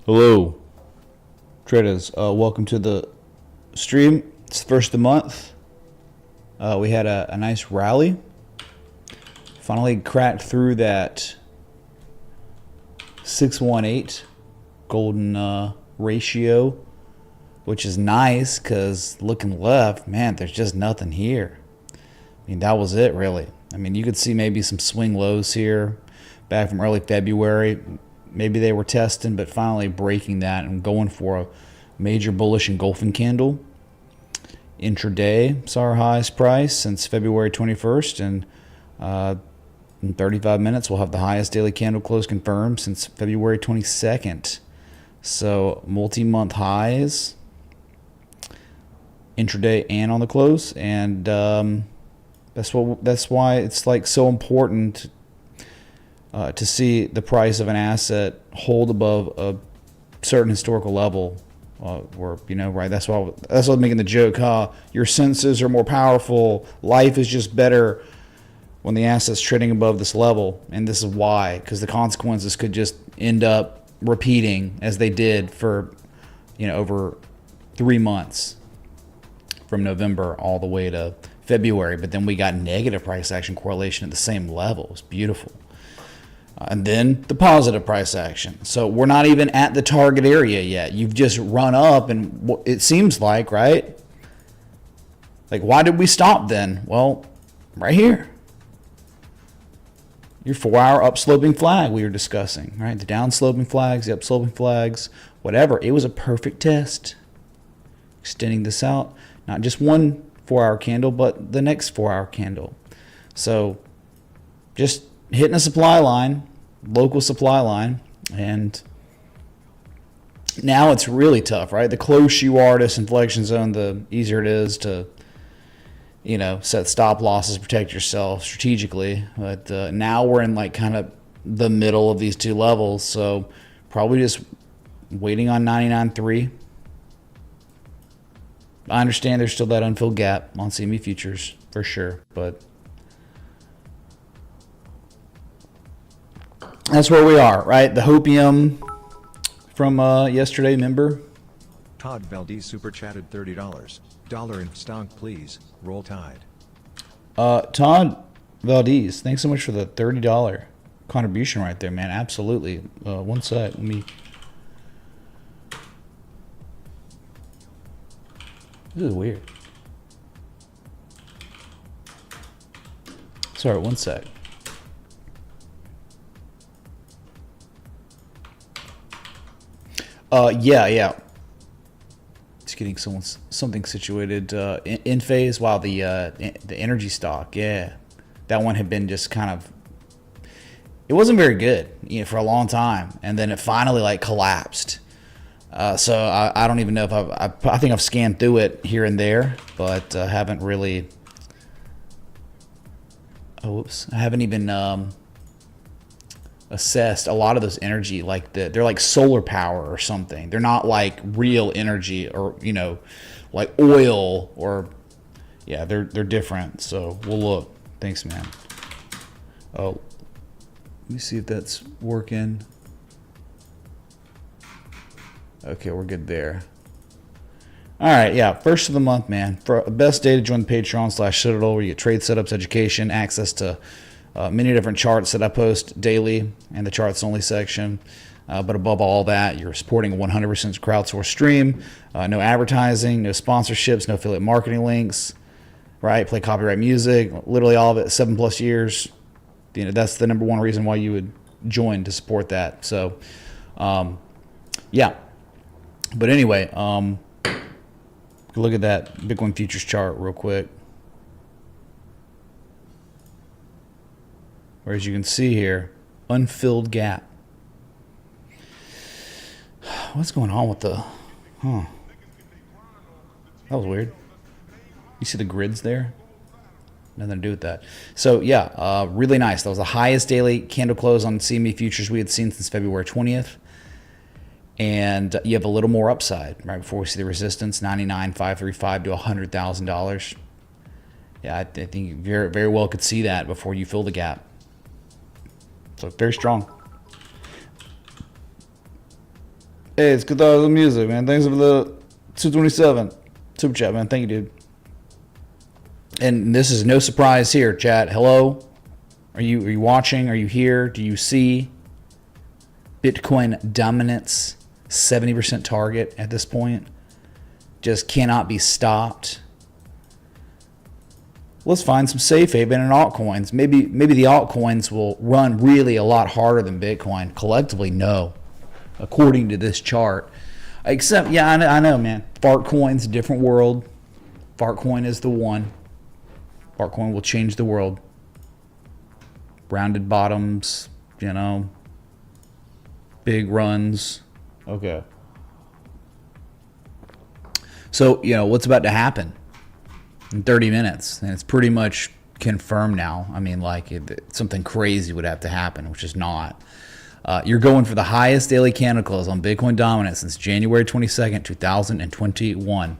Hello, traders. Welcome to the stream. It's the first of the month. We had a nice rally. Finally cracked through that 618 golden ratio, which is nice because looking left, man, there's just nothing here. I mean, that was it, really. I mean, you could see maybe some swing lows here back from early February. Maybe they were testing, but finally breaking that and going for a major bullish engulfing candle. Intraday saw our highest price since February 21st, and in 35 minutes we'll have the highest daily candle close confirmed since February 22nd. So multi-month highs, intraday and on the close, and that's why it's like so important to see the price of an asset hold above a certain historical level, where, you know, right? That's why I'm making the joke, your senses are more powerful. Life is just better when the asset's trading above this level, and this is why, because the consequences could just end up repeating as they did for, you know, over 3 months from November all the way to February. But then we got negative price action correlation at the same level. It's beautiful. And then the positive price action. So we're not even at the target area yet. You've just run up, and it seems like, right? Like, why did we stop then? Well, right here. Your 4-hour upsloping flag we were discussing, right? The downsloping flags, the upsloping flags, whatever. It was a perfect test. Extending this out, not just one 4-hour candle, but the next 4-hour candle. So just hitting a supply line, local supply line, and now it's really tough, right? The closer you are to this inflection zone, the easier it is to, you know, set stop losses, protect yourself strategically. But now we're in like kind of the middle of these two levels, so probably just waiting on 99.3. I understand there's still that unfilled gap on CME futures for sure, but that's where we are, right? The hopium from yesterday, remember? Todd Valdez super chatted $30. Dollar in stonk, please. Roll Tide. Todd Valdez, thanks so much for the $30 contribution right there, man. Absolutely. One sec. Let me. This is weird. Sorry, one sec. Yeah. Just getting something situated in phase. Wow, the energy stock, yeah, that one had been just kind of, it wasn't very good, you know, for a long time, and then it finally like collapsed. So I don't even know if I think I've scanned through it here and there, but haven't really. Oh, whoops! I haven't even assessed a lot of those energy, like they're like solar power or something. They're not like real energy, or, you know, like oil, or yeah, they're different. So we'll look. Thanks, man. Oh, let me see if that's working. Okay, we're good there. All right, yeah, first of the month, man. For the best day to join the Patreon/Citadel, where you get trade setups, education, access to many different charts that I post daily in the charts only section. But above all that, you're supporting a 100% crowdsourced stream. No advertising, no sponsorships, no affiliate marketing links, right? Play copyright music, literally all of it, 7+ years. You know, that's the #1 reason why you would join, to support that. So, yeah. But anyway, look at that Bitcoin futures chart real quick. Where, as you can see here, unfilled gap. What's going on with the, that was weird. You see the grids there? Nothing to do with that. So yeah, really nice. That was the highest daily candle close on CME futures we had seen since February 20th. And you have a little more upside right before we see the resistance, 99,535 to $100,000. Yeah, I think you very, very well could see that before you fill the gap. So very strong. Hey, it's Cathars Music, man. Thanks for the 227 super chat, man. Thank you, dude. And this is no surprise here, chat. Hello, are you watching? Are you here? Do you see Bitcoin dominance? 70% target at this point. Just cannot be stopped. Let's find some safe haven in altcoins. Maybe the altcoins will run really a lot harder than Bitcoin. Collectively, no. According to this chart. Except, yeah, I know, man. Fartcoin's a different world. Fartcoin is the one. Fartcoin will change the world. Rounded bottoms, you know. Big runs. Okay. So, you know, what's about to happen in 30 minutes? And it's pretty much confirmed now. I mean, like, something crazy would have to happen, which is not. You're going for the highest daily candle close on Bitcoin dominance since January 22nd, 2021.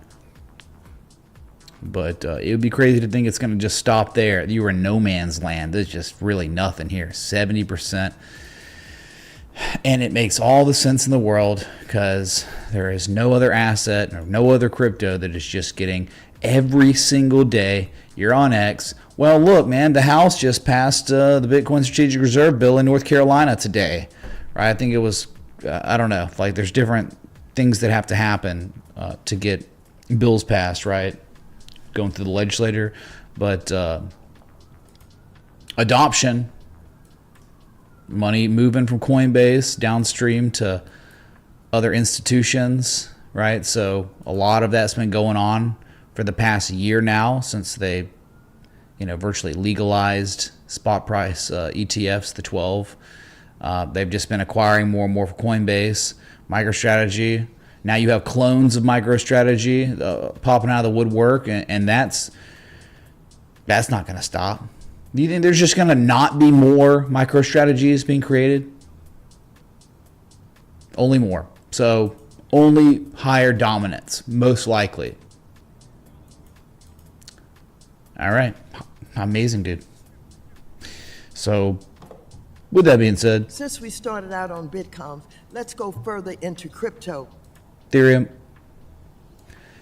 But it would be crazy to think it's going to just stop there. You were in no man's land. There's just really nothing here. 70%. And it makes all the sense in the world because there is no other asset or no other crypto that is just getting every single day. You're on X. Well, look, man, the House just passed the Bitcoin Strategic Reserve Bill in North Carolina today. Right? I think it was, I don't know, like there's different things that have to happen to get bills passed, right? Going through the legislature. But adoption, money moving from Coinbase downstream to other institutions, right? So a lot of that's been going on for the past year now since they, you know, virtually legalized spot price ETFs, the 12. They've just been acquiring more and more for Coinbase, MicroStrategy. Now you have clones of MicroStrategy popping out of the woodwork, and that's not going to stop. Do you think there's just going to not be more MicroStrategies being created? Only more. So only higher dominance, most likely. All right. Amazing, dude. So with that being said, Since we started out on BitConf, let's go further into crypto. Ethereum.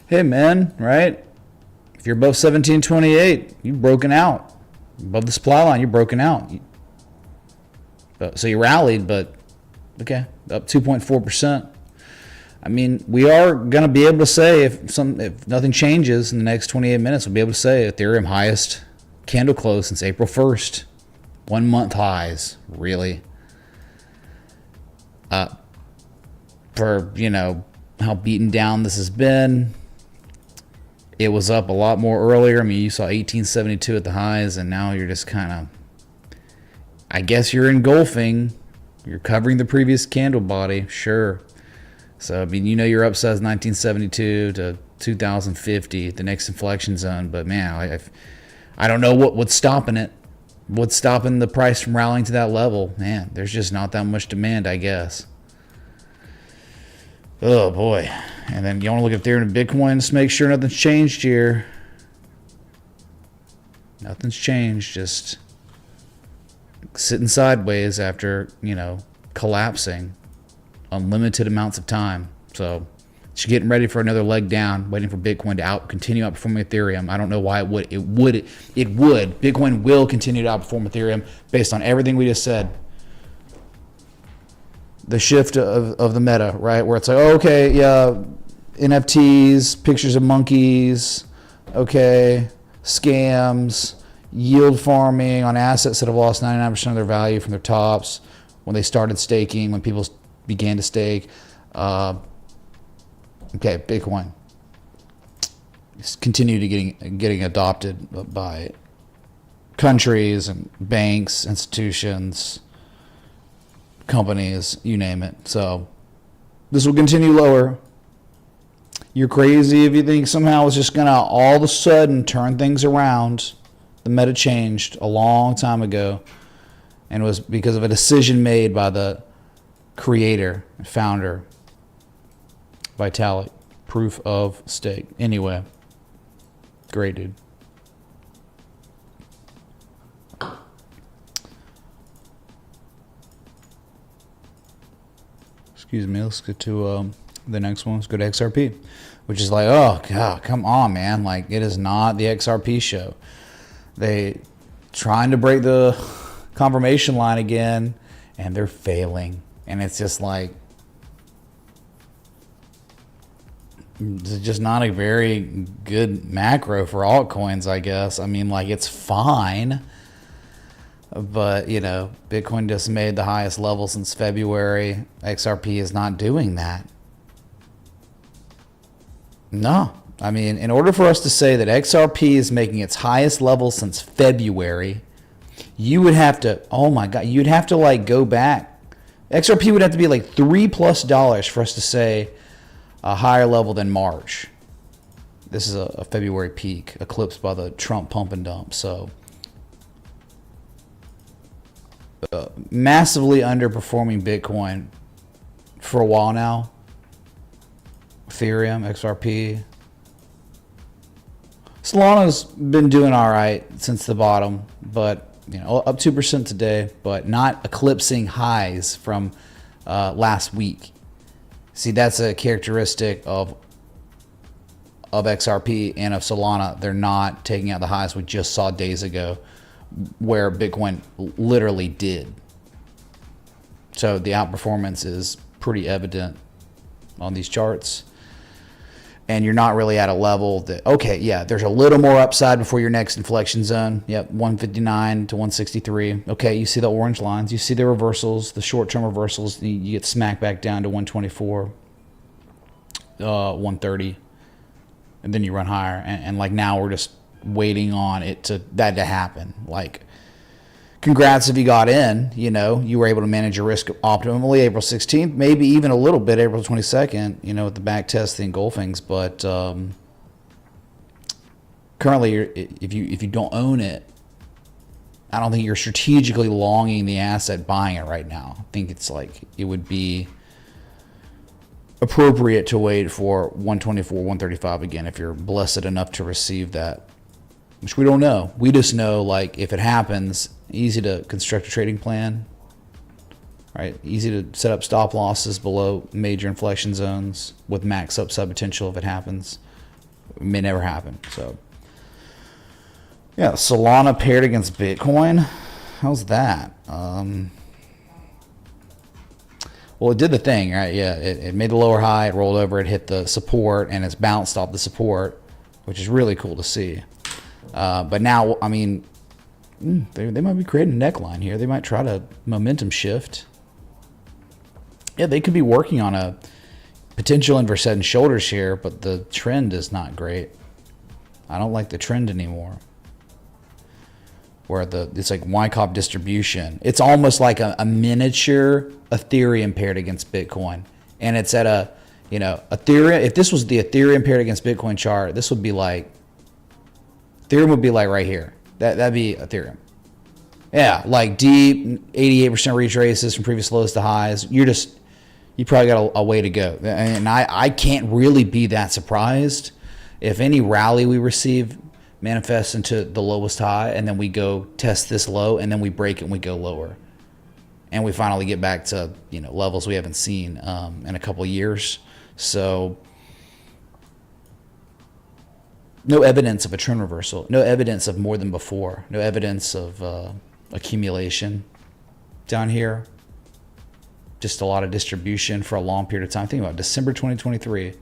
Hey, man, right? If you're above 1728, you've broken out. Above the supply line, you're broken out. So you rallied, but okay, up 2.4%. I mean, we are going to be able to say if nothing changes in the next 28 minutes, we'll be able to say Ethereum highest candle close since April 1st. 1 month highs, really. For, you know, how beaten down this has been. It was up a lot more earlier. I mean, you saw 1872 at the highs, and now you're just kind of, I guess you're engulfing. You're covering the previous candle body, sure. So, I mean, you know your upside's 1972 to 2050, the next inflection zone. But, man, I don't know what's stopping it. What's stopping the price from rallying to that level? Man, there's just not that much demand, I guess. Oh, boy. And then you want to look at Ethereum and Bitcoin just to make sure nothing's changed here. Nothing's changed. Just sitting sideways after, you know, collapsing unlimited amounts of time. So just getting ready for another leg down, waiting for Bitcoin to continue outperforming Ethereum. I don't know why it would. It would. Bitcoin will continue to outperform Ethereum based on everything we just said. The shift of the meta, right? Where it's like, oh, okay, yeah, NFTs, pictures of monkeys, okay, scams, yield farming on assets that have lost 99% of their value from their tops when they started staking, when people began to stake. Okay, Bitcoin continue to getting adopted by countries and banks, institutions, companies, you name it. So this will continue lower. You're crazy if you think somehow it's just gonna all of a sudden turn things around. The meta changed a long time ago, and it was because of a decision made by the creator and founder, Vitalik, proof of stake. Anyway, great dude. excuse me, let's get to the next one. Let's go to XRP, which is like, oh god, come on, man. Like, it is not the XRP show. They trying to break the confirmation line again, and they're failing. And it's just like, it's just not a very good macro for altcoins, I guess. I mean, like, it's fine, but, you know, Bitcoin just made the highest level since February. XRP is not doing that. No. I mean, in order for us to say that XRP is making its highest level since February, you would have to, oh my God, you'd have to like go back. XRP would have to be like $3+ for us to say a higher level than March. This is a February peak eclipsed by the Trump pump and dump. So massively underperforming Bitcoin for a while now. Ethereum, XRP. Solana's been doing all right since the bottom, but you know, up 2% today, but not eclipsing highs from last week. See, that's a characteristic of XRP and of Solana. They're not taking out the highs we just saw days ago, where Bitcoin literally did. So the outperformance is pretty evident on these charts. And you're not really at a level that, okay, yeah, there's a little more upside before your next inflection zone. Yep, 159 to 163. Okay, you see the orange lines. You see the reversals, the short-term reversals. You get smacked back down to 124, 130. And then you run higher. And like now we're just waiting on that to happen. Like, congrats if you got in, you know, you were able to manage your risk optimally April 16th, maybe even a little bit April 22nd, you know, with the back test, the engulfings. But currently, if you don't own it, I don't think you're strategically longing the asset, buying it right now. I think it's like it would be appropriate to wait for 124, 135 again if you're blessed enough to receive that, which we don't know. We just know, like, if it happens, easy to construct a trading plan, right? Easy to set up stop losses below major inflection zones with max upside potential if it happens. It may never happen. So, yeah, Solana paired against Bitcoin. How's that? Well, it did the thing, right? Yeah, it made the lower high, it rolled over, it hit the support, and it's bounced off the support, which is really cool to see. But now, I mean, they might be creating a neckline here. They might try to momentum shift. Yeah, they could be working on a potential inverse head and shoulders here, but the trend is not great. I don't like the trend anymore. Where it's like Wyckoff distribution. It's almost like a miniature Ethereum paired against Bitcoin. And it's at a, you know, Ethereum. If this was the Ethereum paired against Bitcoin chart, this would be like, Ethereum would be like right here. That'd be Ethereum. Yeah, like deep, 88% retraces from previous lows to highs. You probably got a way to go. And I can't really be that surprised if any rally we receive manifests into the lowest high, and then we go test this low, and then we break it and we go lower. And we finally get back to, you know, levels we haven't seen in a couple of years. So no evidence of a trend reversal, no evidence of more than before, no evidence of accumulation down here. Just a lot of distribution for a long period of time. Think about it, December 2023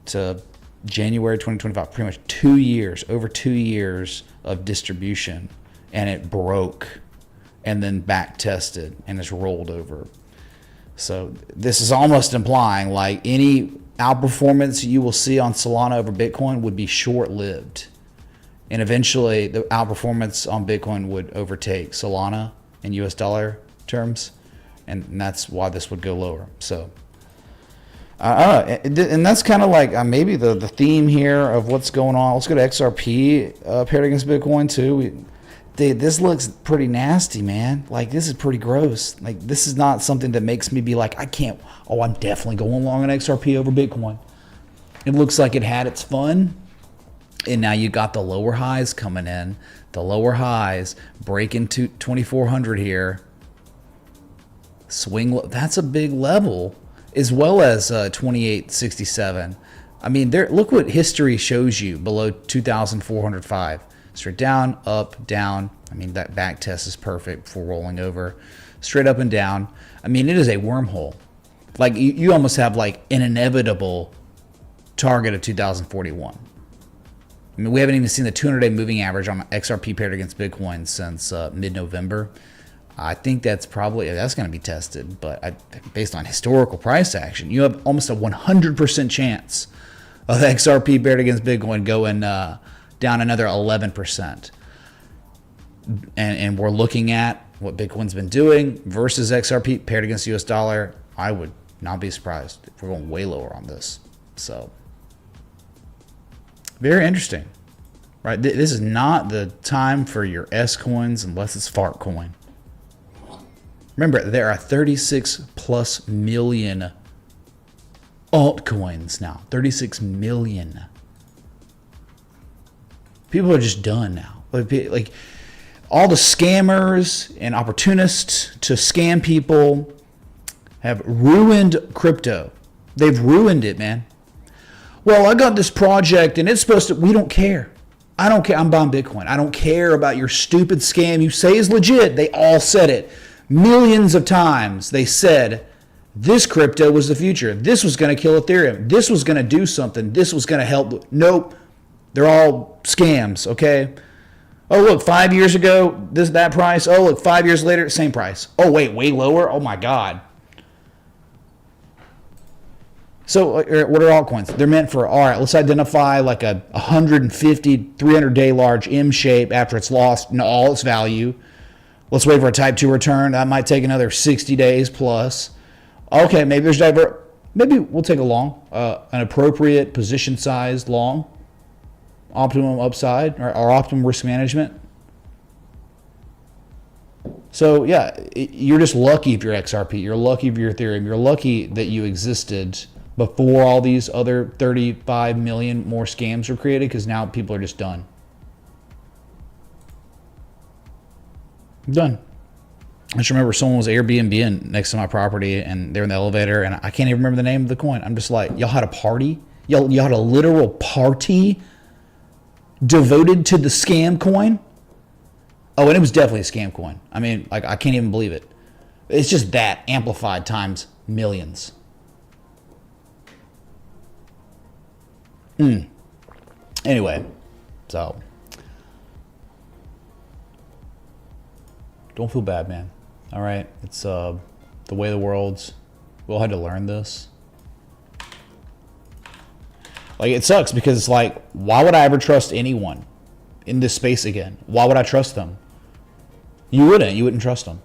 to January 2025, pretty much 2 years, over 2 years of distribution, and it broke and then back tested and it's rolled over. So this is almost implying like any outperformance you will see on Solana over Bitcoin would be short-lived. And eventually the outperformance on Bitcoin would overtake Solana in US dollar terms. And that's why this would go lower. So, and that's kind of like maybe the theme here of what's going on. Let's go to XRP paired against Bitcoin too. This looks pretty nasty, man. Like, this is pretty gross. Like, this is not something that makes me be like, I'm definitely going long on XRP over Bitcoin. It looks like it had its fun. And now you got the lower highs coming in. The lower highs break into 2,400 here. Swing, that's a big level. as well as 2867. I mean, there. Look what history shows you below 2,405. Straight down, up, down. I mean, that back test is perfect for rolling over. Straight up and down. I mean, it is a wormhole. Like, you almost have like an inevitable target of 2041. I mean, we haven't even seen the 200-day moving average on XRP paired against Bitcoin since mid-November. I think that's going to be tested, but based on historical price action, you have almost a 100% chance of XRP paired against Bitcoin going down another 11%. And we're looking at what Bitcoin's been doing versus XRP paired against US dollar. I would not be surprised if we're going way lower on this. So, very interesting, right? This is not the time for your S coins unless it's fart coin. Remember, there are 36 plus million altcoins now. 36 million. People are just done now. Like all the scammers and opportunists to scam people have ruined crypto. They've ruined it, man. Well, I got this project and it's supposed to, we don't care. I don't care. I'm buying Bitcoin. I don't care about your stupid scam you say is legit. They all said it. Millions of times they said this crypto was the future. This was going to kill Ethereum. This was going to do something. This was going to help. Nope. They're all scams, okay? Oh, look, 5 years ago, that price. Oh, look, 5 years later, same price. Oh, wait, way lower? Oh, my God. So what are altcoins? They're meant for, all right, let's identify like a 150, 300-day large M shape after it's lost all its value. Let's wait for a type 2 return. That might take another 60 days plus. Okay, maybe there's maybe we'll take a long, an appropriate position-sized long, optimum upside or optimum risk management. So yeah, you're just lucky if you're XRP. You're lucky if you're Ethereum. You're lucky that you existed before all these other 35 million more scams were created, because now people are just done. Done. I just remember someone was Airbnb next to my property and they're in the elevator and I can't even remember the name of the coin. I'm just like, y'all had a party? Y'all had a literal party devoted to the scam coin? Oh, and it was definitely a scam coin. I mean, like, I can't even believe it. It's just that amplified times millions. Anyway, so don't feel bad, man. All right, it's the way of the world's. We all had to learn this. Like, it sucks because it's like, why would I ever trust anyone in this space again? Why would I trust them? You wouldn't trust them.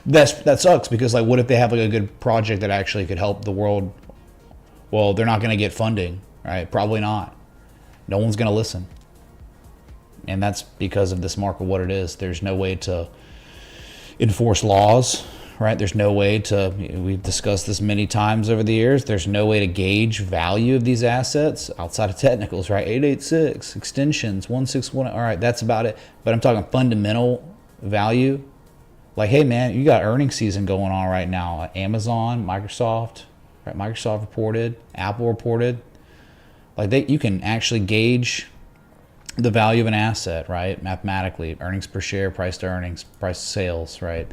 That sucks because, like, what if they have like a good project that actually could help the world? Well, they're not going to get funding, right? Probably not. No one's going to listen. And that's because of this market, what it is. There's no way to enforce laws, right? There's no way to, we've discussed this many times over the years, there's no way to gauge value of these assets outside of technicals, right? 886, extensions, 161, all right, that's about it. But I'm talking fundamental value. Like, hey, man, you got earnings season going on right now. Amazon, Microsoft, right? Microsoft reported, Apple reported. Like, you can actually gauge the value of an asset, right? Mathematically, earnings per share, price to earnings, price to sales, right?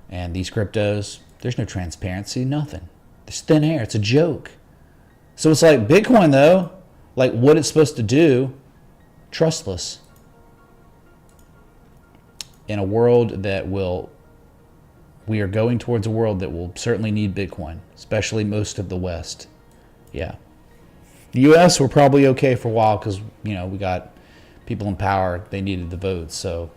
And these cryptos, there's no transparency, nothing. There's thin air. It's a joke. So it's like Bitcoin, though, like what it's supposed to do, trustless. In a world that we are going towards a world that will certainly need Bitcoin, especially most of the West. Yeah. The U.S. were probably okay for a while because, we got people in power, they needed the votes. So,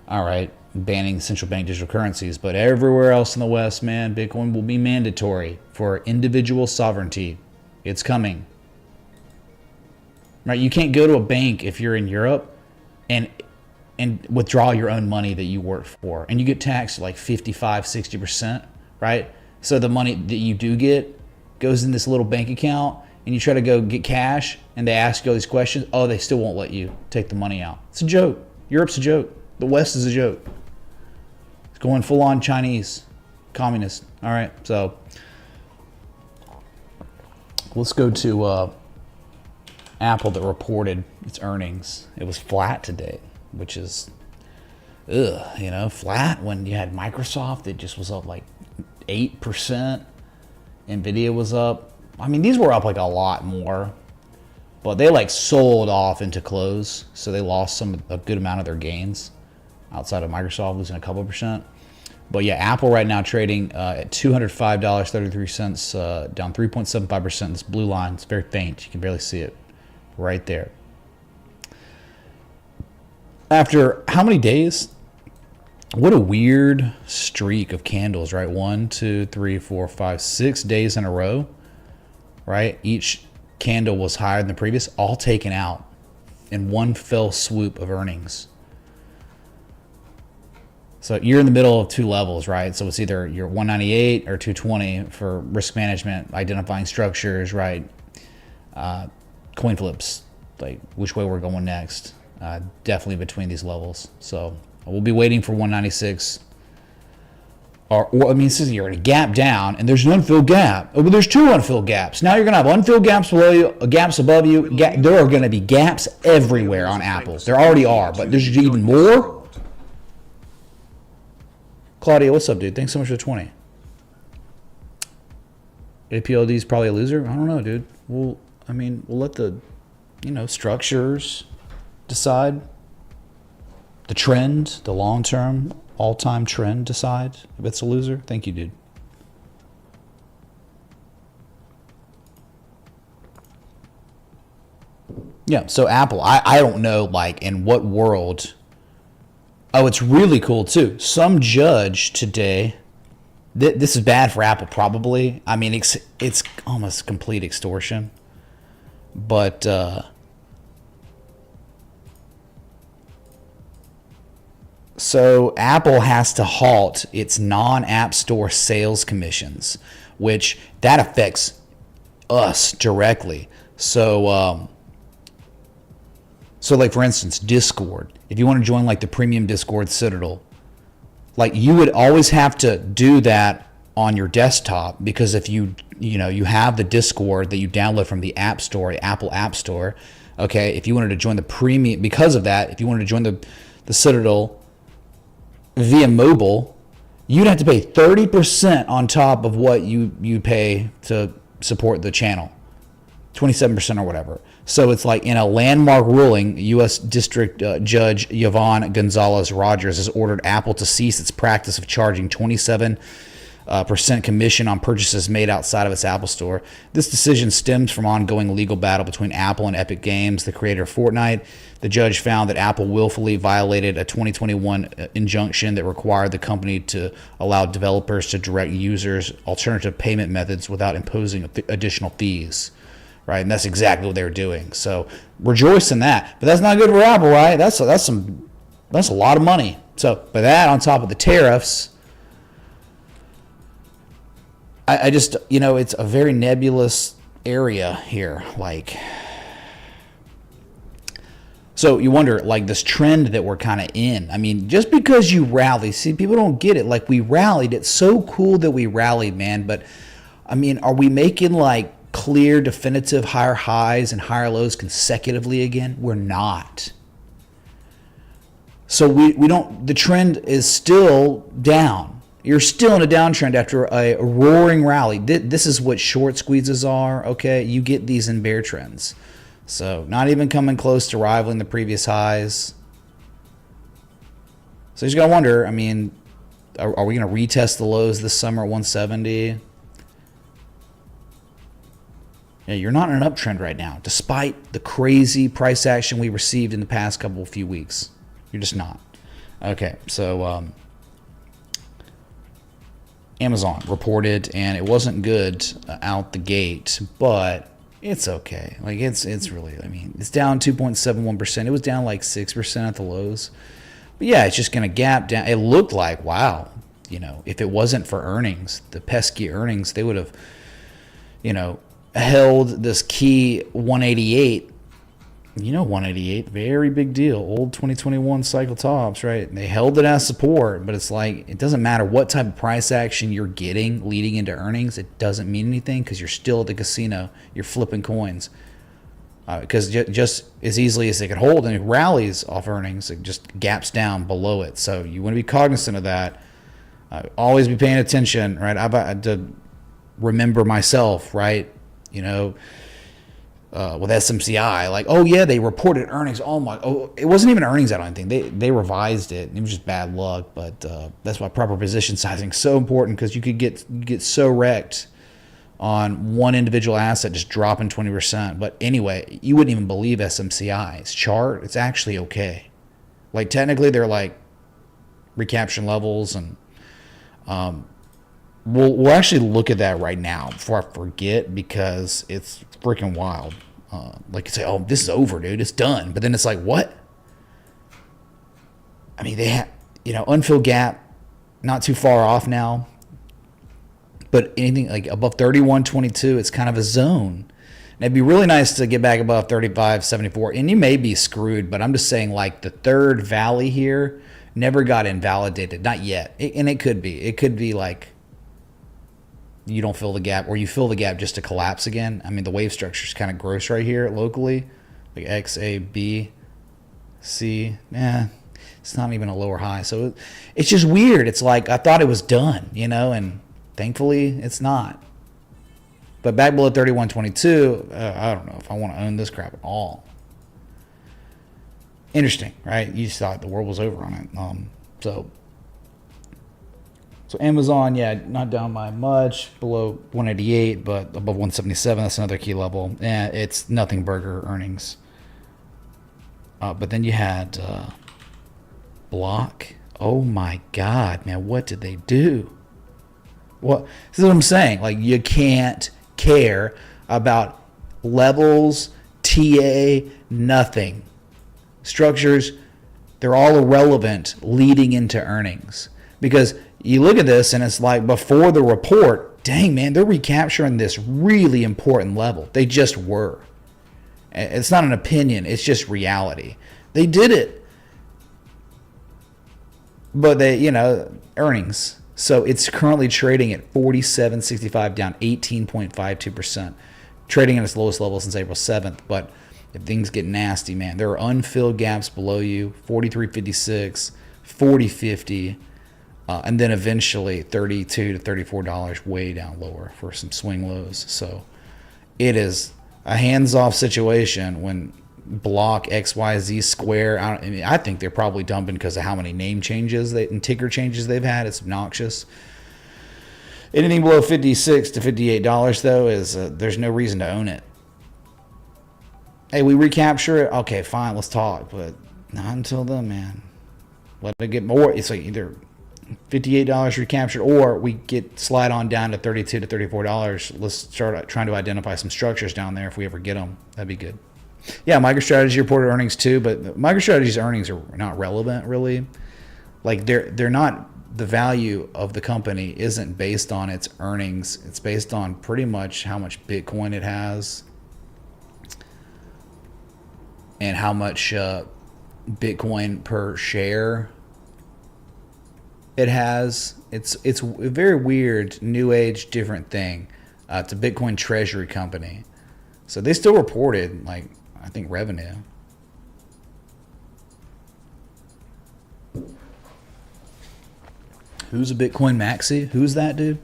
all right, banning central bank digital currencies. But everywhere else in the West, man, Bitcoin will be mandatory for individual sovereignty. It's coming. Right? You can't go to a bank if you're in Europe and withdraw your own money that you work for. And you get taxed like 55, 60%, right? So the money that you do get goes in this little bank account, and you try to go get cash, and they ask you all these questions. Oh, they still won't let you take the money out. It's a joke. Europe's a joke. The West is a joke. It's going full on Chinese, communist. All right, so let's go to Apple that reported its earnings. It was flat today, which is, flat when you had Microsoft. It just was up like 8%. Nvidia was up. I mean, these were up like a lot more, but they like sold off into close, so they lost a good amount of their gains outside of Microsoft losing a couple percent. But yeah, Apple right now trading at $205.33, down 3.75%. This blue line, it's very faint. You can barely see it right there. After how many days? What a weird streak of candles, right? 1, 2, 3, 4, 5, 6 days in a row, right? Each candle was higher than the previous, all taken out in one fell swoop of earnings. So you're in the middle of two levels, right? So it's either you're 198 or 220 for risk management, identifying structures, right? Coin flips, like which way we're going next. Definitely between these levels. So we'll be waiting for 196. You're in a gap down, and there's an unfilled gap. Oh, but there's two unfilled gaps. Now you're going to have unfilled gaps below you, gaps above you. There are going to be gaps everywhere on Apple. There already are, but there's even more. Claudia, what's up, dude? Thanks so much for the 20. APLD is probably a loser? I don't know, dude. We'll let the, structures decide. The trend, the long-term, all-time trend decide if it's a loser. Thank you, dude. Yeah, so Apple, I don't know, like, in what world. Oh, it's really cool, too. Some judge today, this is bad for Apple, probably. I mean, it's almost complete extortion. But, so Apple has to halt its non-App Store sales commissions, which that affects us directly. So like, for instance, Discord. If you want to join like the premium Discord Citadel, like you would always have to do that on your desktop, because if you have the Discord that you download from the App Store, Apple App Store, okay, if you wanted to join the premium, because of that, if you wanted to join the Citadel via mobile, you'd have to pay 30% on top of what you pay to support the channel, 27% or whatever. So it's like, in a landmark ruling, U.S. District Judge Yvonne Gonzalez Rogers has ordered Apple to cease its practice of charging 27% commission on purchases made outside of its Apple Store. This decision stems from ongoing legal battle between Apple and Epic Games, the creator of Fortnite. The judge found that Apple willfully violated a 2021 injunction that required the company to allow developers to direct users alternative payment methods without imposing additional fees. Right, and that's exactly what they were doing. So rejoice in that. But that's not good for Apple, right? That's a lot of money. So, but that on top of the tariffs, I just, it's a very nebulous area here. Like, so you wonder, like, this trend that we're kind of in. I mean, just because you rally, see, people don't get it. Like, we rallied. It's so cool that we rallied, man. But I mean, are we making like clear, definitive higher highs and higher lows consecutively again? We're not. So we don't, the trend is still down. You're still in a downtrend after a roaring rally. This is what short squeezes are, okay? You get these in bear trends. So not even coming close to rivaling the previous highs. So you just got to wonder, I mean, are we going to retest the lows this summer at 170? Yeah, you're not in an uptrend right now, despite the crazy price action we received in the past few weeks. You're just not. Okay, so Amazon reported, and it wasn't good out the gate, but it's okay. Like, it's really, I mean, it's down 2.71%. It was down like 6% at the lows. But yeah, it's just going to gap down. It looked like, wow, if it wasn't for earnings, the pesky earnings, they would have, held this key 188 You know, 188, very big deal. Old 2021 cycle tops, right? They held it as support, but it's like, it doesn't matter what type of price action you're getting leading into earnings. It doesn't mean anything because you're still at the casino. You're flipping coins. Because just as easily as they could hold, and it rallies off earnings, it just gaps down below it. So you want to be cognizant of that. Always be paying attention, right? I've had to remember myself, right? You know, with SMCI, like, oh yeah, they reported earnings. Oh, it wasn't even earnings. I don't think they revised it. It was just bad luck. But that's why proper position sizing is so important, because you could get so wrecked on one individual asset just dropping 20%. But anyway, you wouldn't even believe SMCI's chart. It's actually okay. Like technically, they're like recapture levels, and we'll actually look at that right now before I forget, because it's freaking wild. Like you say, oh, this is over, dude. It's done. But then it's like, what? I mean, they have, unfilled gap, not too far off now. But anything like above 31.22, it's kind of a zone. And it'd be really nice to get back above 35.74. And you may be screwed, but I'm just saying, like, the third valley here never got invalidated. Not yet. And it could be. It could be like you don't fill the gap, or you fill the gap just to collapse again. I mean, the wave structure is kind of gross right here locally. Like X, A, B, C. It's not even a lower high. So it's just weird. It's like I thought it was done, and thankfully it's not. But back below 31.22, I don't know if I want to own this crap at all. Interesting, right? You just thought the world was over on it. So Amazon, not down by much, below 188, but above 177. That's another key level. And it's nothing burger earnings. But then you had Block. Oh my God, man, what did they do? Well, this is what I'm saying. Like, you can't care about levels, TA, nothing. Structures, they're all irrelevant leading into earnings. Because you look at this and it's like, before the report, dang, man, they're recapturing this really important level. They just were. It's not an opinion. It's just reality. They did it. But they, earnings. So it's currently trading at 47.65, down 18.52%. Trading at its lowest level since April 7th. But if things get nasty, man, there are unfilled gaps below you, 43.56, 40.50, and then eventually $32 to $34 way down lower for some swing lows. So it is a hands-off situation when Block, XYZ, Square. I think they're probably dumping because of how many name changes and ticker changes they've had. It's obnoxious. Anything below $56 to $58 though is there's no reason to own it. Hey, we recapture it. Okay, fine, let's talk, but not until then, man. Let it get more. It's like either $58 recaptured, or we slide on down to $32 to $34. Let's start trying to identify some structures down there if we ever get them. That'd be good. Yeah, MicroStrategy reported earnings too, but MicroStrategy's earnings are not relevant really. Like they're not, the value of the company isn't based on its earnings. It's based on pretty much how much Bitcoin it has and how much Bitcoin per share it has. It's a very weird, new age, different thing. It's a Bitcoin treasury company. So they still reported, like, I think, revenue. Who's a Bitcoin maxi? Who's that dude?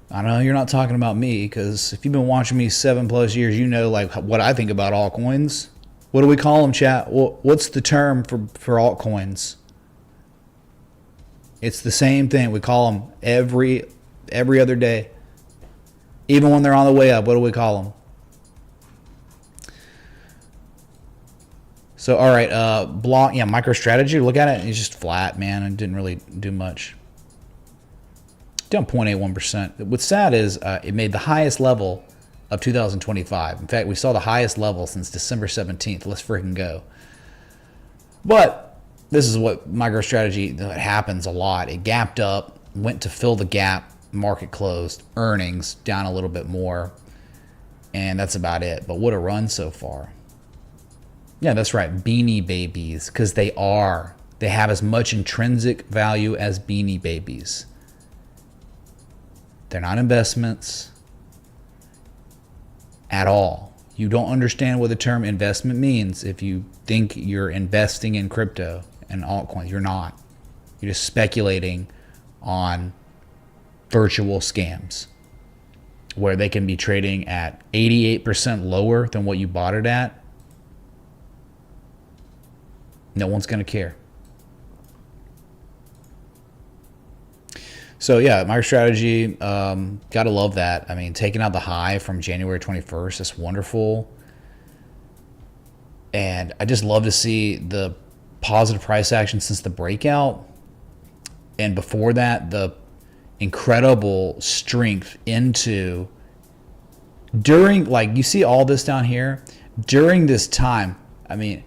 I know you're not talking about me, because if you've been watching me 7+ years, you know like what I think about altcoins. What do we call them, chat? What's the term for altcoins? It's the same thing. We call them every other day. Even when they're on the way up, what do we call them? So, all right, Block, MicroStrategy, look at it, it's just flat, man. It didn't really do much. Down 0.81%. What's sad is it made the highest level of 2025. In fact, we saw the highest level since December 17th. Let's freaking go. But this is what MicroStrategy, it happens a lot. It gapped up, went to fill the gap, market closed, earnings down a little bit more. And that's about it. But what a run so far. Yeah, that's right. Beanie Babies, because they are. They have as much intrinsic value as Beanie Babies. They're not investments at all. You don't understand what the term investment means if you think you're investing in crypto and altcoins. You're not. You're just speculating on virtual scams where they can be trading at 88% lower than what you bought it at. No one's going to care. So yeah, MicroStrategy, gotta love that. I mean, taking out the high from January 21st is wonderful. And I just love to see the positive price action since the breakout. And before that, the incredible strength into during, like, you see all this down here during this time. I mean,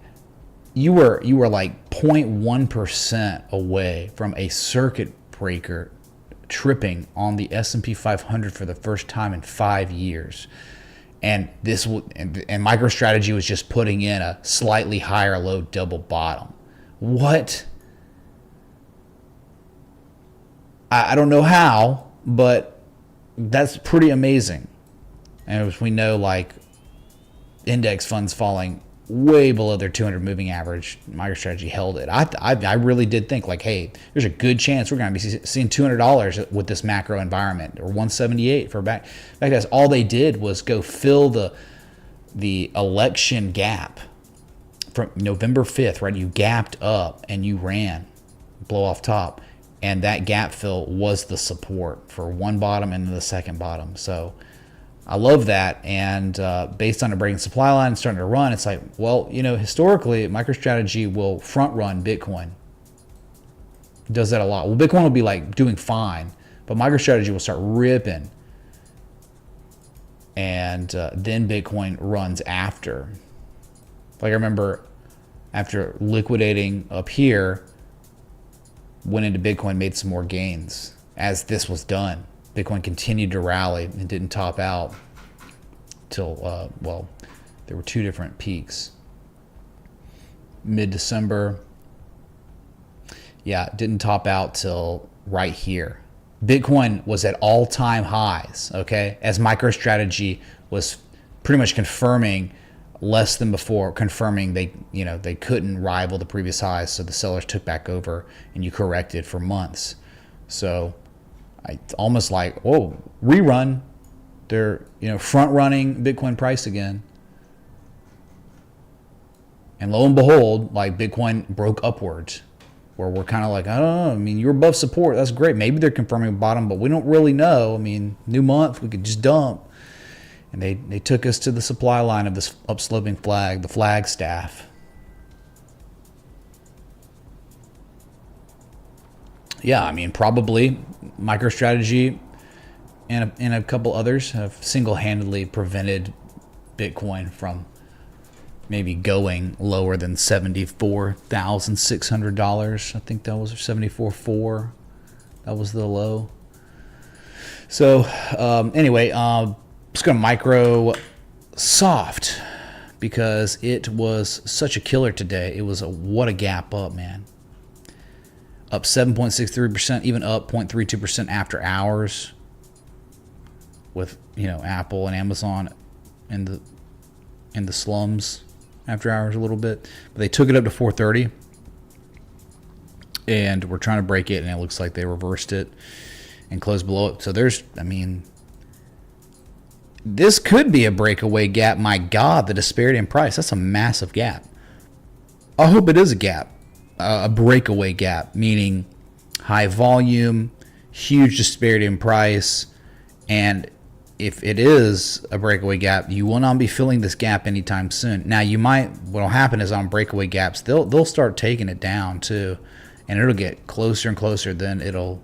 you were like 0.1% away from a circuit breaker tripping on the S&P 500 for the first time in 5 years. And this and MicroStrategy was just putting in a slightly higher low double bottom. What? I don't know how, but that's pretty amazing. And as we know, like, index funds falling way below their 200 moving average, MicroStrategy held it. I really did think, like, hey, there's a good chance we're going to be seeing $200 with this macro environment, or 178 for back. Guys, all they did was go fill the election gap from November 5th, right? You gapped up and you ran, blow off top, and that gap fill was the support for one bottom and the second bottom. So I love that. And based on a breaking supply line starting to run, it's like, well, you know, historically, MicroStrategy will front run Bitcoin. It does that a lot. Well, Bitcoin will be like doing fine, but MicroStrategy will start ripping. And then Bitcoin runs after. Like, I remember after liquidating up here, went into Bitcoin, made some more gains as this was done. Bitcoin continued to rally and didn't top out till, well, there were two different peaks. Mid-December, yeah, didn't top out till right here. Bitcoin was at all-time highs, okay, as MicroStrategy was pretty much confirming less than before, confirming they couldn't rival the previous highs, so the sellers took back over and you corrected for months. So it's almost like, oh, rerun. They're, front running Bitcoin price again. And lo and behold, like, Bitcoin broke upwards, where we're kind of like, I don't know. I mean, you're above support. That's great. Maybe they're confirming a bottom, but we don't really know. I mean, new month, we could just dump. And they took us to the supply line of this upsloping flag, the Flagstaff. Yeah, I mean, probably MicroStrategy and a couple others have single-handedly prevented Bitcoin from maybe going lower than $74,600. I think that was $74,400. That was the low. So anyway, let's go to Microsoft, because it was such a killer today. It was what a gap up, man. Up 7.63%, even up 0.32% after hours, with Apple and Amazon in the slums after hours a little bit. But they took it up to 430, and we're trying to break it, and it looks like they reversed it and closed below it. So this could be a breakaway gap. My God, the disparity in price, that's a massive gap. I hope it is a gap. A breakaway gap, meaning high volume, huge disparity in price. And if it is a breakaway gap, you will not be filling this gap anytime soon. Now, what'll happen is on breakaway gaps, they'll start taking it down too, and it'll get closer and closer. Then it'll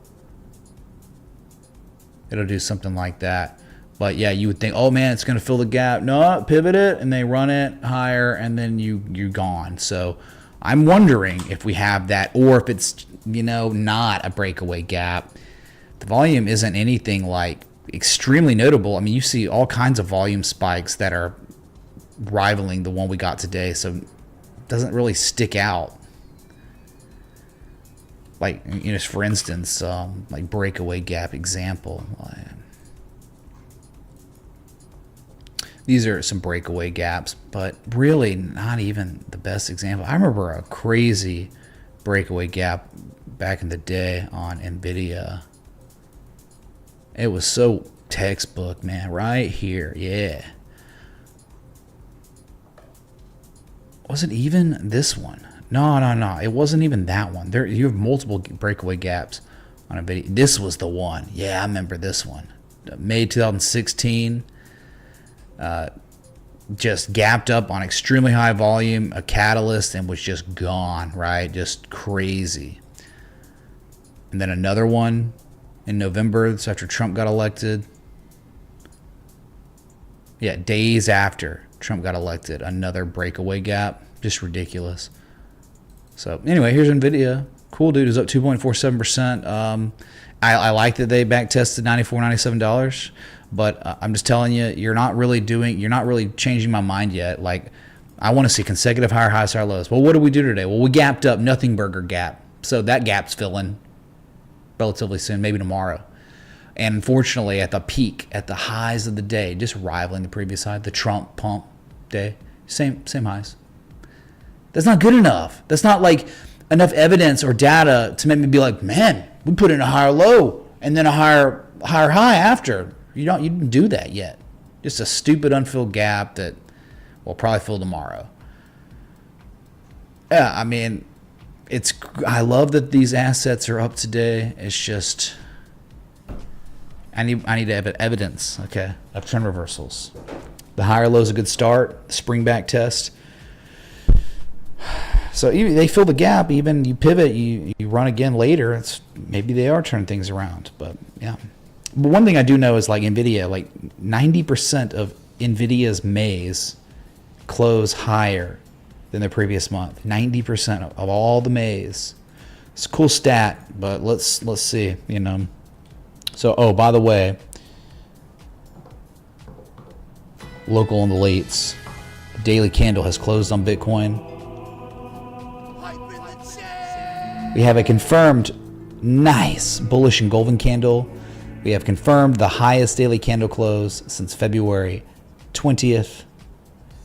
do something like that. But yeah, you would think, oh man, it's going to fill the gap. No, pivot it, and they run it higher, and then you're gone. So I'm wondering if we have that, or if it's not a breakaway gap. The volume isn't anything like extremely notable. I mean, you see all kinds of volume spikes that are rivaling the one we got today, so it doesn't really stick out. Like, you know, for instance, like breakaway gap example. These are some breakaway gaps, but really not even the best example. I remember a crazy breakaway gap back in the day on Nvidia. It was so textbook, man. Right here, yeah. Was it even this one? No. It wasn't even that one. There, you have multiple breakaway gaps on a video. This was the one. Yeah, I remember this one. May 2016. Just gapped up on extremely high volume, a catalyst, and was just gone, right? Just crazy. And then another one in November, that's after Trump got elected. Yeah, days after Trump got elected, another breakaway gap. Just ridiculous. So anyway, here's Nvidia. Cool, dude. Is up 2.47%. I like that they back tested $94, $97, but I'm just telling you, you're not really changing my mind yet. Like, I want to see consecutive higher highs, higher lows. Well, what did we do today? Well, we gapped up, nothing burger gap. So that gap's filling relatively soon, maybe tomorrow. And unfortunately, at the peak, at the highs of the day, just rivaling the previous high, the Trump pump day, same highs. That's not good enough. That's not like enough evidence or data to make me be like, man, we put in a higher low and then a higher high after. You didn't do that yet. Just a stupid unfilled gap that will probably fill tomorrow. Yeah, I mean, I love that these assets are up today. It's just I need to have evidence, okay, of trend reversals. The higher low is a good start. The spring back test. So even they fill the gap, even you pivot, you run again later. Maybe they are turning things around, but yeah. But one thing I do know is like Nvidia, like 90% of Nvidia's Mays close higher than the previous month. 90% of all the Mays. It's a cool stat, but let's see, you know. So, oh, by the way, local on the lates, the daily candle has closed on Bitcoin. We have a confirmed nice bullish and golden candle. We have confirmed the highest daily candle close since February 20th.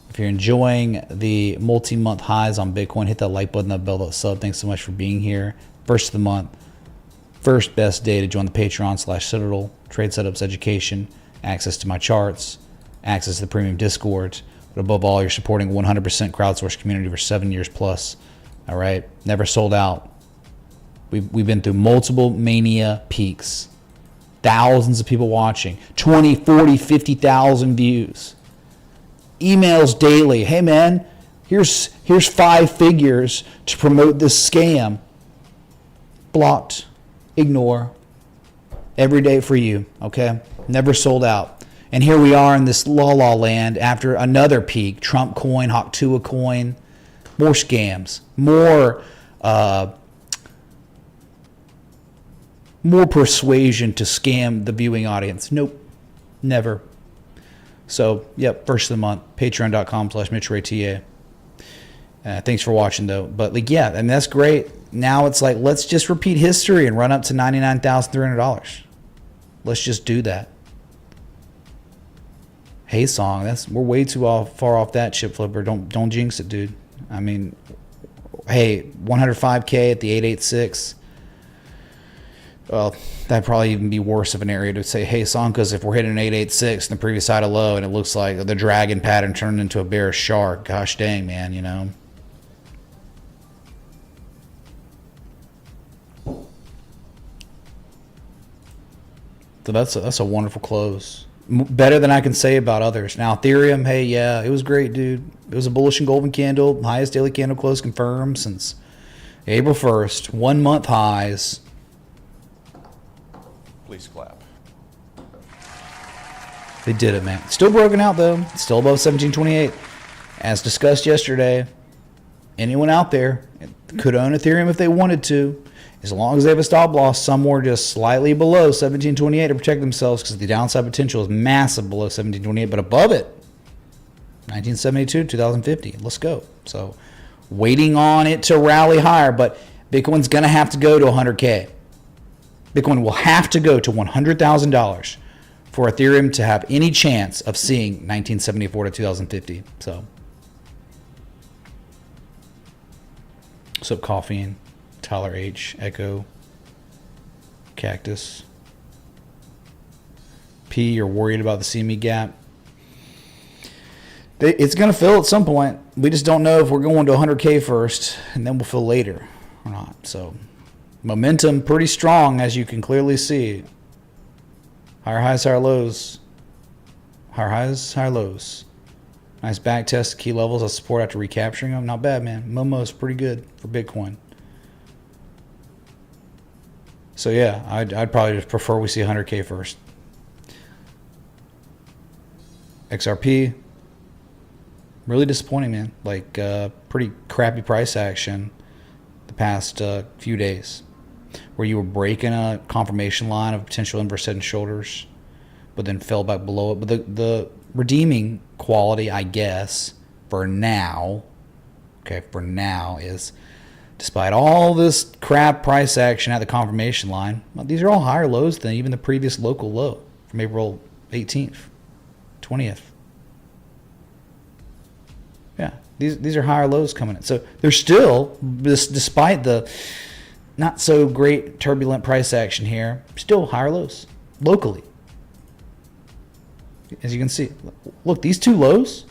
If you're enjoying the multi-month highs on Bitcoin, hit that like button, that bell, that sub. Thanks so much for being here. First of the month. First best day to join the Patreon/Citadel. Trade setups, education, access to my charts, access to the premium Discord. But above all, you're supporting 100% crowdsourced community for 7 years plus. All right? Never sold out. We've been through multiple mania peaks. Thousands of people watching. 20, 40, 50,000 views. Emails daily. Hey, man, here's 5 figures to promote this scam. Blocked. Ignore. Every day for you, okay? Never sold out. And here we are in this la-la land after another peak. Trump coin, Hawk2a coin. More scams. More persuasion to scam the viewing audience. Nope. Never. So, yep, first of the month. Patreon.com/MitchRayTA. Thanks for watching, though. But, like, yeah, I mean, that's great. Now it's like, let's just repeat history and run up to $99,300. Let's just do that. Hey, Song, we're way too far off that, Chip Flipper. Don't jinx it, dude. I mean, hey, 105K at the 886. Well, that'd probably even be worse of an area to say, hey, Song, because if we're hitting an 886 and the previous side of low and it looks like the dragon pattern turned into a bearish shark, gosh dang, man, you know. So that's a wonderful close. Better than I can say about others. Now, Ethereum, hey, yeah, it was great, dude. It was a bullish and golden candle. Highest daily candle close confirmed since April 1st. 1 month highs. Please clap. They did it, man. Still broken out, though. Still above 1728. As discussed yesterday, anyone out there could own Ethereum if they wanted to, as long as they have a stop loss somewhere just slightly below 1728 to protect themselves, because the downside potential is massive below 1728, but above it, 1972, 2050. Let's go. So waiting on it to rally higher, but Bitcoin's going to have to go to 100K. Bitcoin will have to go to $100,000 for Ethereum to have any chance of seeing 1974 to 2050. So, what's up, Coffee? Tyler H, Echo, Cactus. P, you're worried about the CME gap. It's going to fill at some point. We just don't know if we're going to 100K first, and then we'll fill later or not. So, momentum pretty strong, as you can clearly see. Higher highs, higher lows. Higher highs, higher lows. Nice back test, key levels of support after recapturing them. Not bad, man. Momo's pretty good for Bitcoin. So yeah, I'd probably just prefer we see 100K first. XRP, really disappointing, man. Like pretty crappy price action the past few days, where you were breaking a confirmation line of potential inverse head and shoulders, but then fell back below it. But the redeeming quality, I guess, for now, is, despite all this crap price action at the confirmation line, well, these are all higher lows than even the previous local low from April 18th, 20th. Yeah, these are higher lows coming in. So they're still, despite the not so great turbulent price action here, still higher lows locally. As you can see, look, these two lows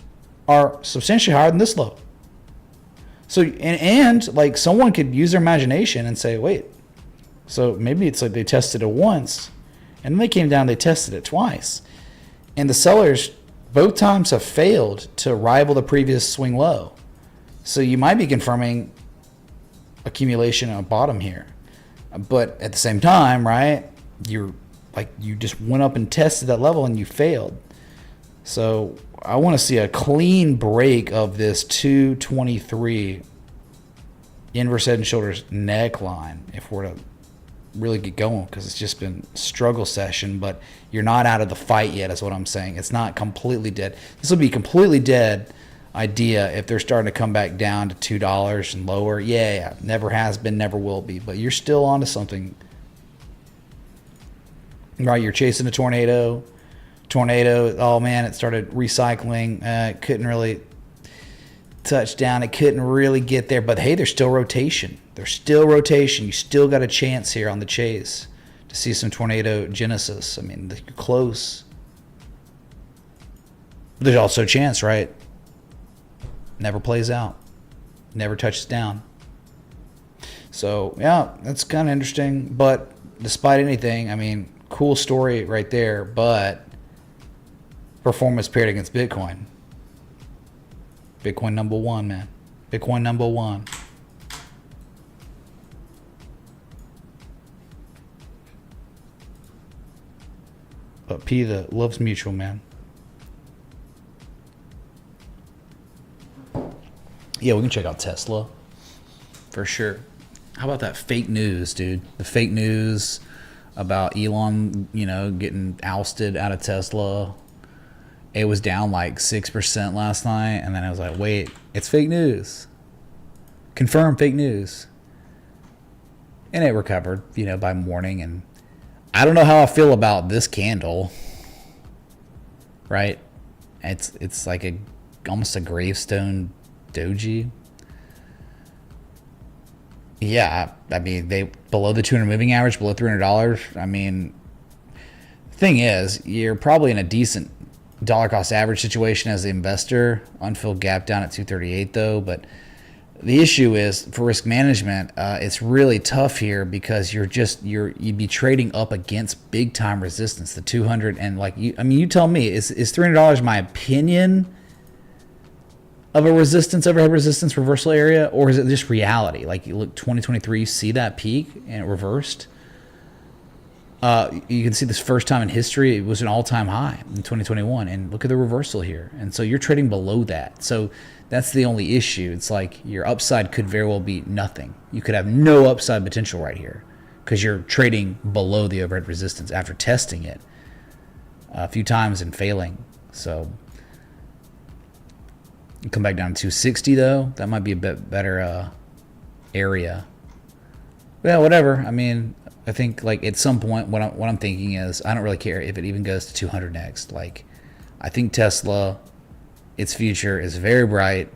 are substantially higher than this low. So, and like someone could use their imagination and say, wait, so maybe it's like they tested it once and then they came down, they tested it twice. And the sellers both times have failed to rival the previous swing low. So you might be confirming accumulation at a bottom here. But at the same time, right, you just went up and tested that level and you failed. So I want to see a clean break of this 223 inverse head and shoulders neckline if we're to really get going, because it's just been struggle session, but you're not out of the fight yet is what I'm saying. It's not completely dead. This will be completely dead idea if they're starting to come back down to $2 and lower. Yeah, never has been, never will be, but you're still onto something. Right, you're chasing a tornado, oh man, it started recycling, couldn't really touch down, it couldn't really get there, but hey, there's still rotation. You still got a chance here on the chase to see some tornado genesis. I mean, you're close. There's also a chance, right? Never plays out, never touches down. So yeah, that's kind of interesting, but despite anything, I mean, cool story right there, but performance paired against Bitcoin. Bitcoin number one, man. Bitcoin number one. But P, the love's mutual, man. Yeah, we can check out Tesla for sure. How about that fake news, dude? The fake news about Elon, getting ousted out of Tesla. It was down like 6% last night, and then I was like, wait, it's fake news. Confirmed fake news. And it recovered, by morning, and I don't know how I feel about this candle. Right? It's like almost a gravestone doji. Yeah, I mean, they below the 200 moving average, below $300. I mean, thing is, you're probably in a decent dollar cost average situation as the investor. Unfilled gap down at 238 though, but the issue is for risk management, it's really tough here because you'd be trading up against big time resistance, the 200, and you tell me, is $300 my opinion of a resistance, overhead resistance reversal area, or is it just reality? Like, you look 2023, you see that peak and it reversed. You can see this first time in history, it was an all-time high in 2021, and look at the reversal here. And so you're trading below that. So that's the only issue. It's like your upside could very well be nothing. You could have no upside potential right here because you're trading below the overhead resistance after testing it a few times and failing. So you come back down to 260 though. That might be a bit better area. Well, whatever. I mean, I think like at some point what I'm thinking is I don't really care if it even goes to 200 next. Like I think Tesla, its future is very bright.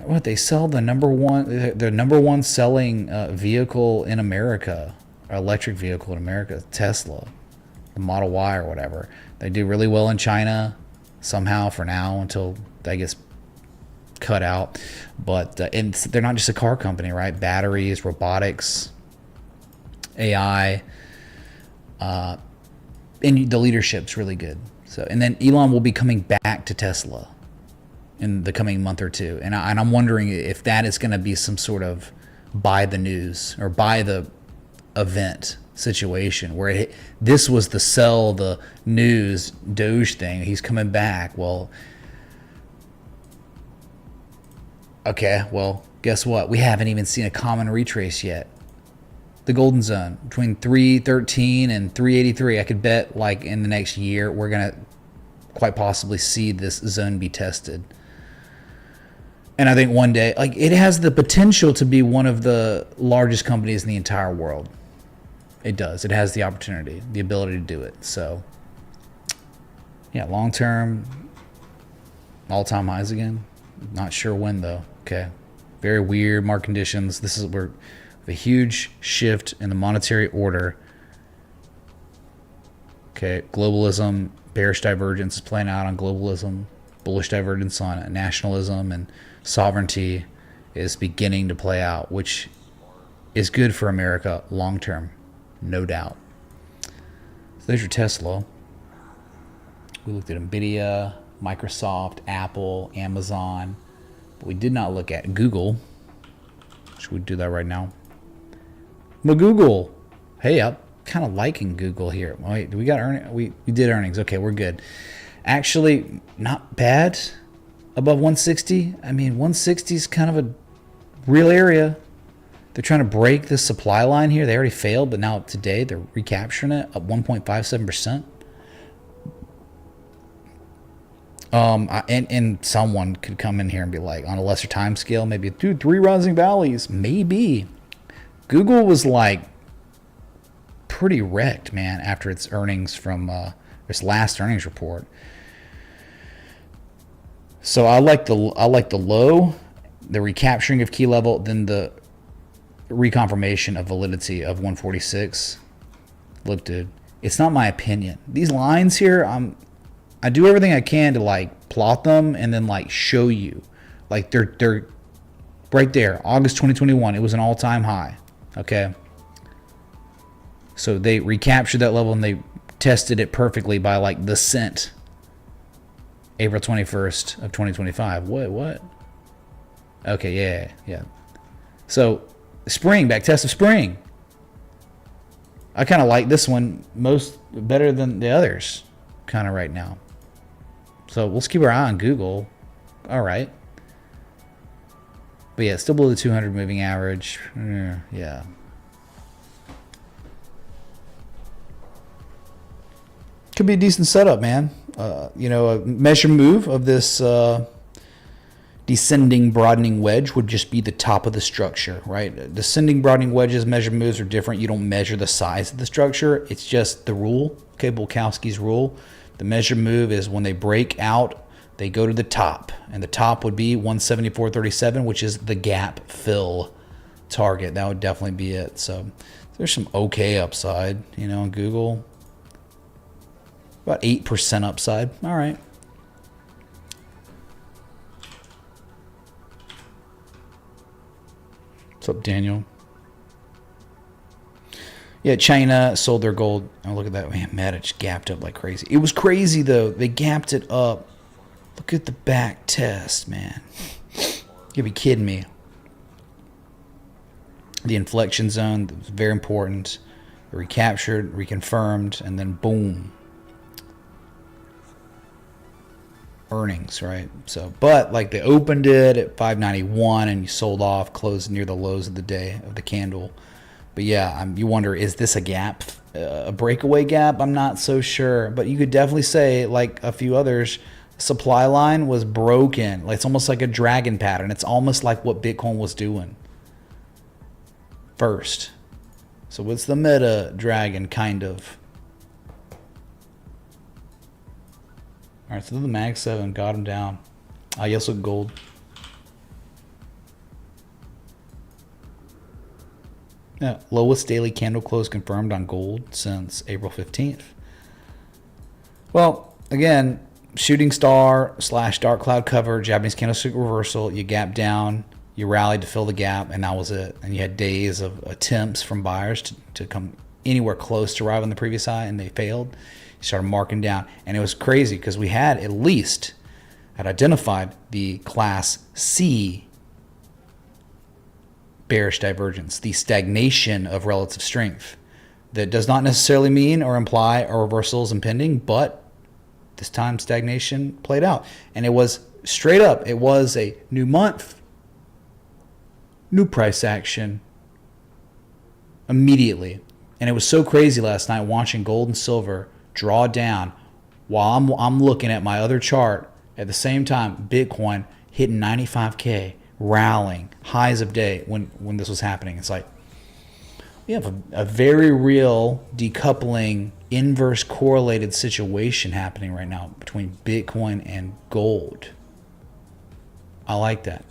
What, they sell the number one selling vehicle in America, or electric vehicle in America, Tesla, the Model Y or whatever. They do really well in China somehow for now until that gets cut out. But and they're not just a car company, right? Batteries, robotics, AI, and the leadership's really good. So, and then Elon will be coming back to Tesla in the coming month or two, and I'm wondering if that is going to be some sort of buy the news or buy the event situation where this was the sell the news Doge thing. He's coming back. Well, okay, well, guess what? We haven't even seen a common retrace yet. The golden zone between 313 and 383. I could bet like in the next year we're going to quite possibly see this zone be tested. And I think one day, like, it has the potential to be one of the largest companies in the entire world. It does. It has the opportunity, the ability to do it. So, yeah, long term, all-time highs again. Not sure when, though. Okay. Very weird market conditions. This is where a huge shift in the monetary order. Okay. Globalism, bearish divergence is playing out on globalism. Bullish divergence on nationalism and sovereignty is beginning to play out, which is good for America long term, no doubt. So there's your Tesla. We looked at Nvidia, Microsoft, Apple, Amazon, but we did not look at Google. Should we do that right now? Google. Hey, I'm kind of liking Google here. Wait, we got earnings? We did earnings. Okay, we're good. Actually, not bad. Above 160. I mean, 160 is kind of a real area. They're trying to break this supply line here. They already failed, but now today they're recapturing it up 1.57%. And someone could come in here and be like, on a lesser time scale, maybe, dude, 3 rising valleys. Maybe. Google was like pretty wrecked, man, after its earnings from its last earnings report. So I like the low, the recapturing of key level, then the reconfirmation of validity of 146. Look, dude, it's not my opinion. These lines here, I do everything I can to like plot them and then like show you, like they're right there. August 2021, it was an all-time high. Okay, so they recaptured that level and they tested it perfectly by like the cent. April 21st of 2025. What? Okay, yeah. So, spring, back test of spring. I kind of like this one better than the others kind of right now. So, let's keep our eye on Google. All right. But yeah, still below the 200 moving average. Yeah. Could be a decent setup, man. A measure move of this descending broadening wedge would just be the top of the structure, right? Descending broadening wedges, measure moves are different. You don't measure the size of the structure. It's just the rule, okay, Bulkowski's rule. The measure move is when they break out, they go to the top. And the top would be 174.37, which is the gap fill target. That would definitely be it. So there's some okay upside, in Google. About 8% upside. All right. What's up, Daniel? Yeah, China sold their gold. Oh, look at that. Man, Matic gapped up like crazy. It was crazy, though. They gapped it up. Look at the back test, man. You be kidding me. The inflection zone was very important. recaptured, reconfirmed, and then boom. Earnings, right? So, but like they opened it at 591 and you sold off, closed near the lows of the day of the candle. But yeah, you wonder, is this a gap, a breakaway gap? I'm not so sure, but you could definitely say, like a few others, supply line was broken. Like, it's almost like a dragon pattern. It's almost like what Bitcoin was doing first. So what's the meta dragon kind of? All right, so the Mag 7 got him down. Yes, look gold. Yeah, lowest daily candle close confirmed on gold since April 15th. Well, again, shooting star / dark cloud cover, Japanese candlestick reversal. You gap down, you rallied to fill the gap, and that was it. And you had days of attempts from buyers to come anywhere close to arrive on the previous high, and they failed. You started marking down, and it was crazy because we had identified the class C bearish divergence, the stagnation of relative strength. That does not necessarily mean or imply a reversal is impending, but this time stagnation played out. And it was straight up, it was a new month, new price action immediately. And it was so crazy last night watching gold and silver draw down while I'm looking at my other chart at the same time. Bitcoin hitting 95K, rallying, highs of day when this was happening. It's like we have a very real decoupling, inverse correlated situation happening right now between Bitcoin and gold. I like that.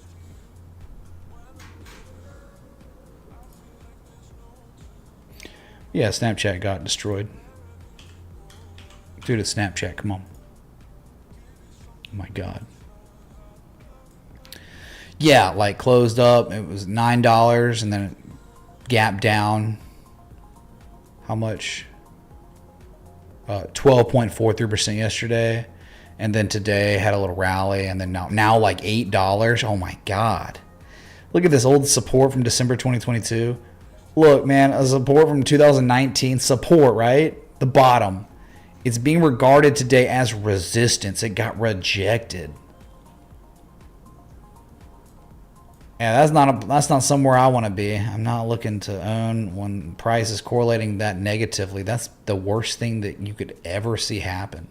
Yeah, Snapchat got destroyed. Dude, it's Snapchat, come on. Oh my God. Yeah, like closed up, it was $9 and then it gapped down. How much? 12.43% yesterday. And then today had a little rally, and then now like $8. Oh my God. Look at this old support from December 2022. Look, man, a support from 2019. Support, right? The bottom. It's being regarded today as resistance. It got rejected. Yeah, that's not somewhere I want to be. I'm not looking to own when price is correlating that negatively. That's the worst thing that you could ever see happen.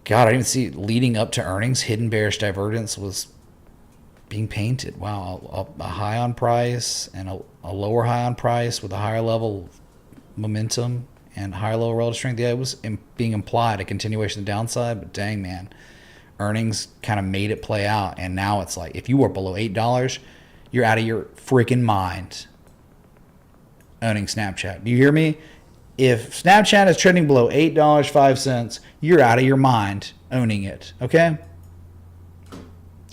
God, I didn't even see leading up to earnings, hidden bearish divergence was being painted. Wow, a high on price and a lower high on price with a higher level of momentum and higher level relative strength. Yeah, it was being implied a continuation of the downside, but dang, man. Earnings kind of made it play out, and now it's like if you were below $8, you're out of your freaking mind owning Snapchat. Do you hear me? If Snapchat is trading below $8.05, you're out of your mind owning it. Okay?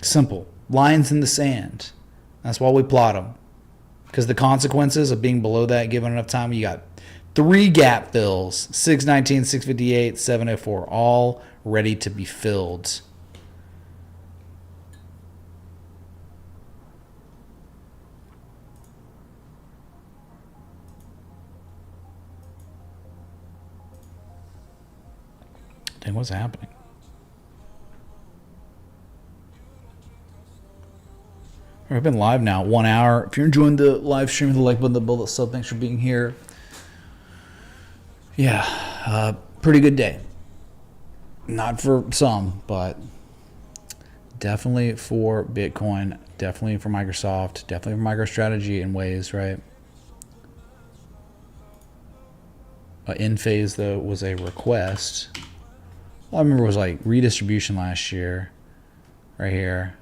Simple. Lines in the sand. That's why we plot them. Because the consequences of being below that given enough time, you got 3 gap fills, 619, 658, 704, all ready to be filled. Dang, what's happening? We've been live now 1 hour. If you're enjoying the live stream, the like button, the bullet sub, thanks for being here. Yeah, pretty good day. Not for some, but definitely for Bitcoin, definitely for Microsoft, definitely for MicroStrategy in ways, right? In phase though was a request. All I remember was like redistribution last year, right here,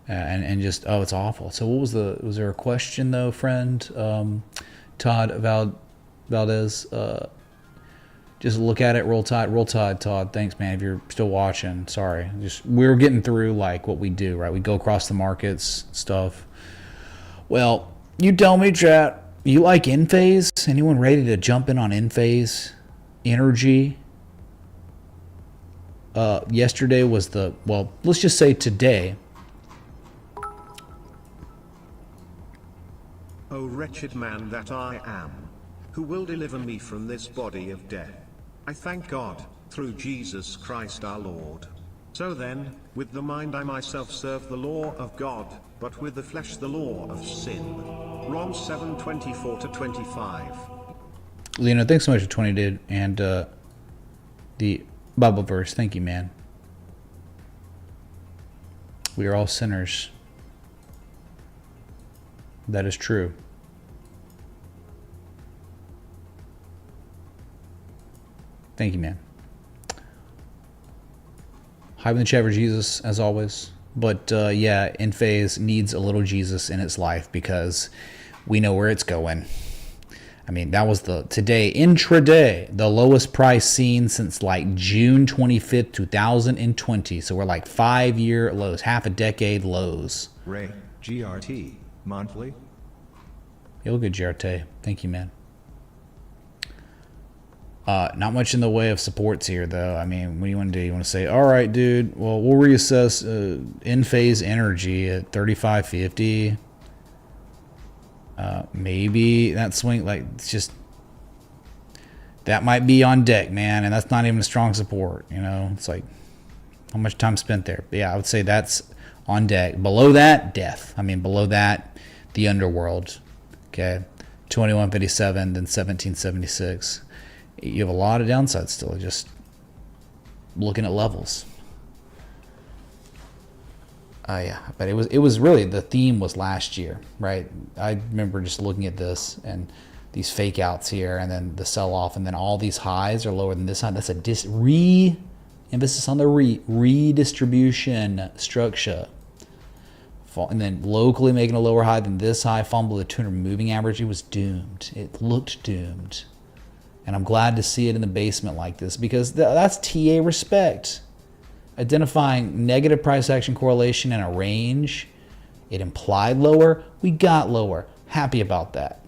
and just it's awful. So what was there a question though, friend? Todd Valdez. Just look at it, roll tide, Todd. Thanks, man. If you're still watching, sorry. We're getting through like what we do, right? We go across the markets, stuff. Well, you tell me, chat. You like in phase? Anyone ready to jump in on in phase energy? Yesterday was let's just say today. Oh, wretched man that I am. who will deliver me from this body of death. I thank God, through Jesus Christ our Lord. So then, with the mind I myself serve the law of God, but with the flesh the law of sin. Romans 7:24-25. Lena, thanks so much for 20, dude. And the Bible verse, thank you, man. We are all sinners. That is true. Thank you, man. Hype in the chat for Jesus, as always. But yeah, Enphase needs a little Jesus in its life because we know where it's going. I mean, that was today, intraday, the lowest price seen since like June 25th, 2020. So we're like 5-year lows, half a decade lows. Ray, GRT, monthly. You look good, GRT. Thank you, man. Not much in the way of supports here, though. I mean, what do you want to do? You want to say, all right, dude, well, we'll reassess Enphase Energy at 35.50. Maybe that swing, like, it's just, that might be on deck, man, and that's not even a strong support, you know? It's like, how much time spent there? But yeah, I would say that's on deck. Below that, death. I mean, below that, the underworld. Okay, 21.57, then 17.76. You have a lot of downside still, just looking at levels. Yeah, but it was really, the theme was last year, right? I remember just looking at this and these fake outs here, and then the sell off, and then all these highs are lower than this high. That's a emphasis on the redistribution structure. And then locally making a lower high than this high, fumble the 200 moving average. It was doomed. It looked doomed. And I'm glad to see it in the basement like this, because that's TA respect. Identifying negative price action correlation in a range, it implied lower. We got lower. Happy about that.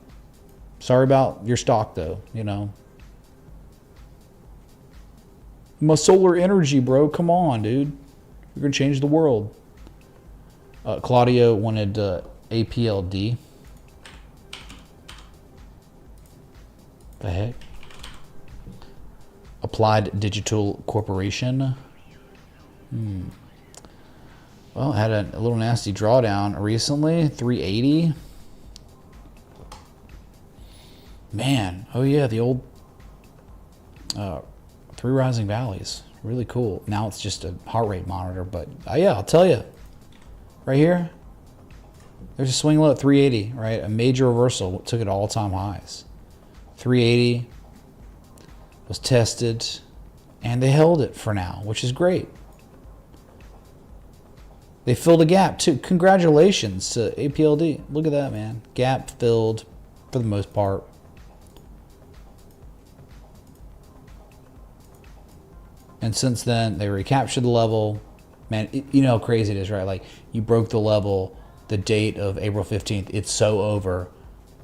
Sorry about your stock, though, you know. My solar energy, bro. Come on, dude. We're going to change the world. Claudio wanted APLD. The heck? Applied Digital Corporation. Well, had a little nasty drawdown recently, 380. Man, oh yeah, the old Three Rising Valleys, really cool. Now it's just a heart rate monitor, but yeah, I'll tell you, right here, there's a swing low at 380, right? A major reversal, took it to all-time highs. 380 was tested, and they held it for now, which is great. They filled a gap too. Congratulations to APLD. Look at that, man. Gap filled for the most part. And since then, they recaptured the level. Man, you know how crazy it is, right? Like, you broke the level the date of April 15th. It's so over.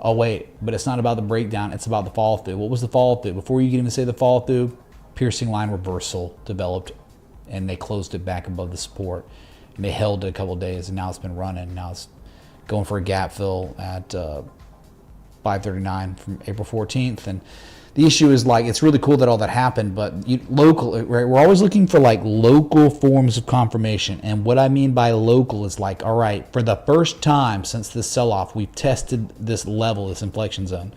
Oh, wait, but it's not about the breakdown. It's about the fall through. What was the fall through? Before you can even say the fall through, piercing line reversal developed, and they closed it back above the support. And they held it a couple of days, and now it's been running. Now it's going for a gap fill at 539 from April 14th. And the issue is, like, it's really cool that all that happened, but local, right? We're always looking for like local forms of confirmation. And what I mean by local is like, all right, for the first time since this sell-off, we've tested this level, this inflection zone,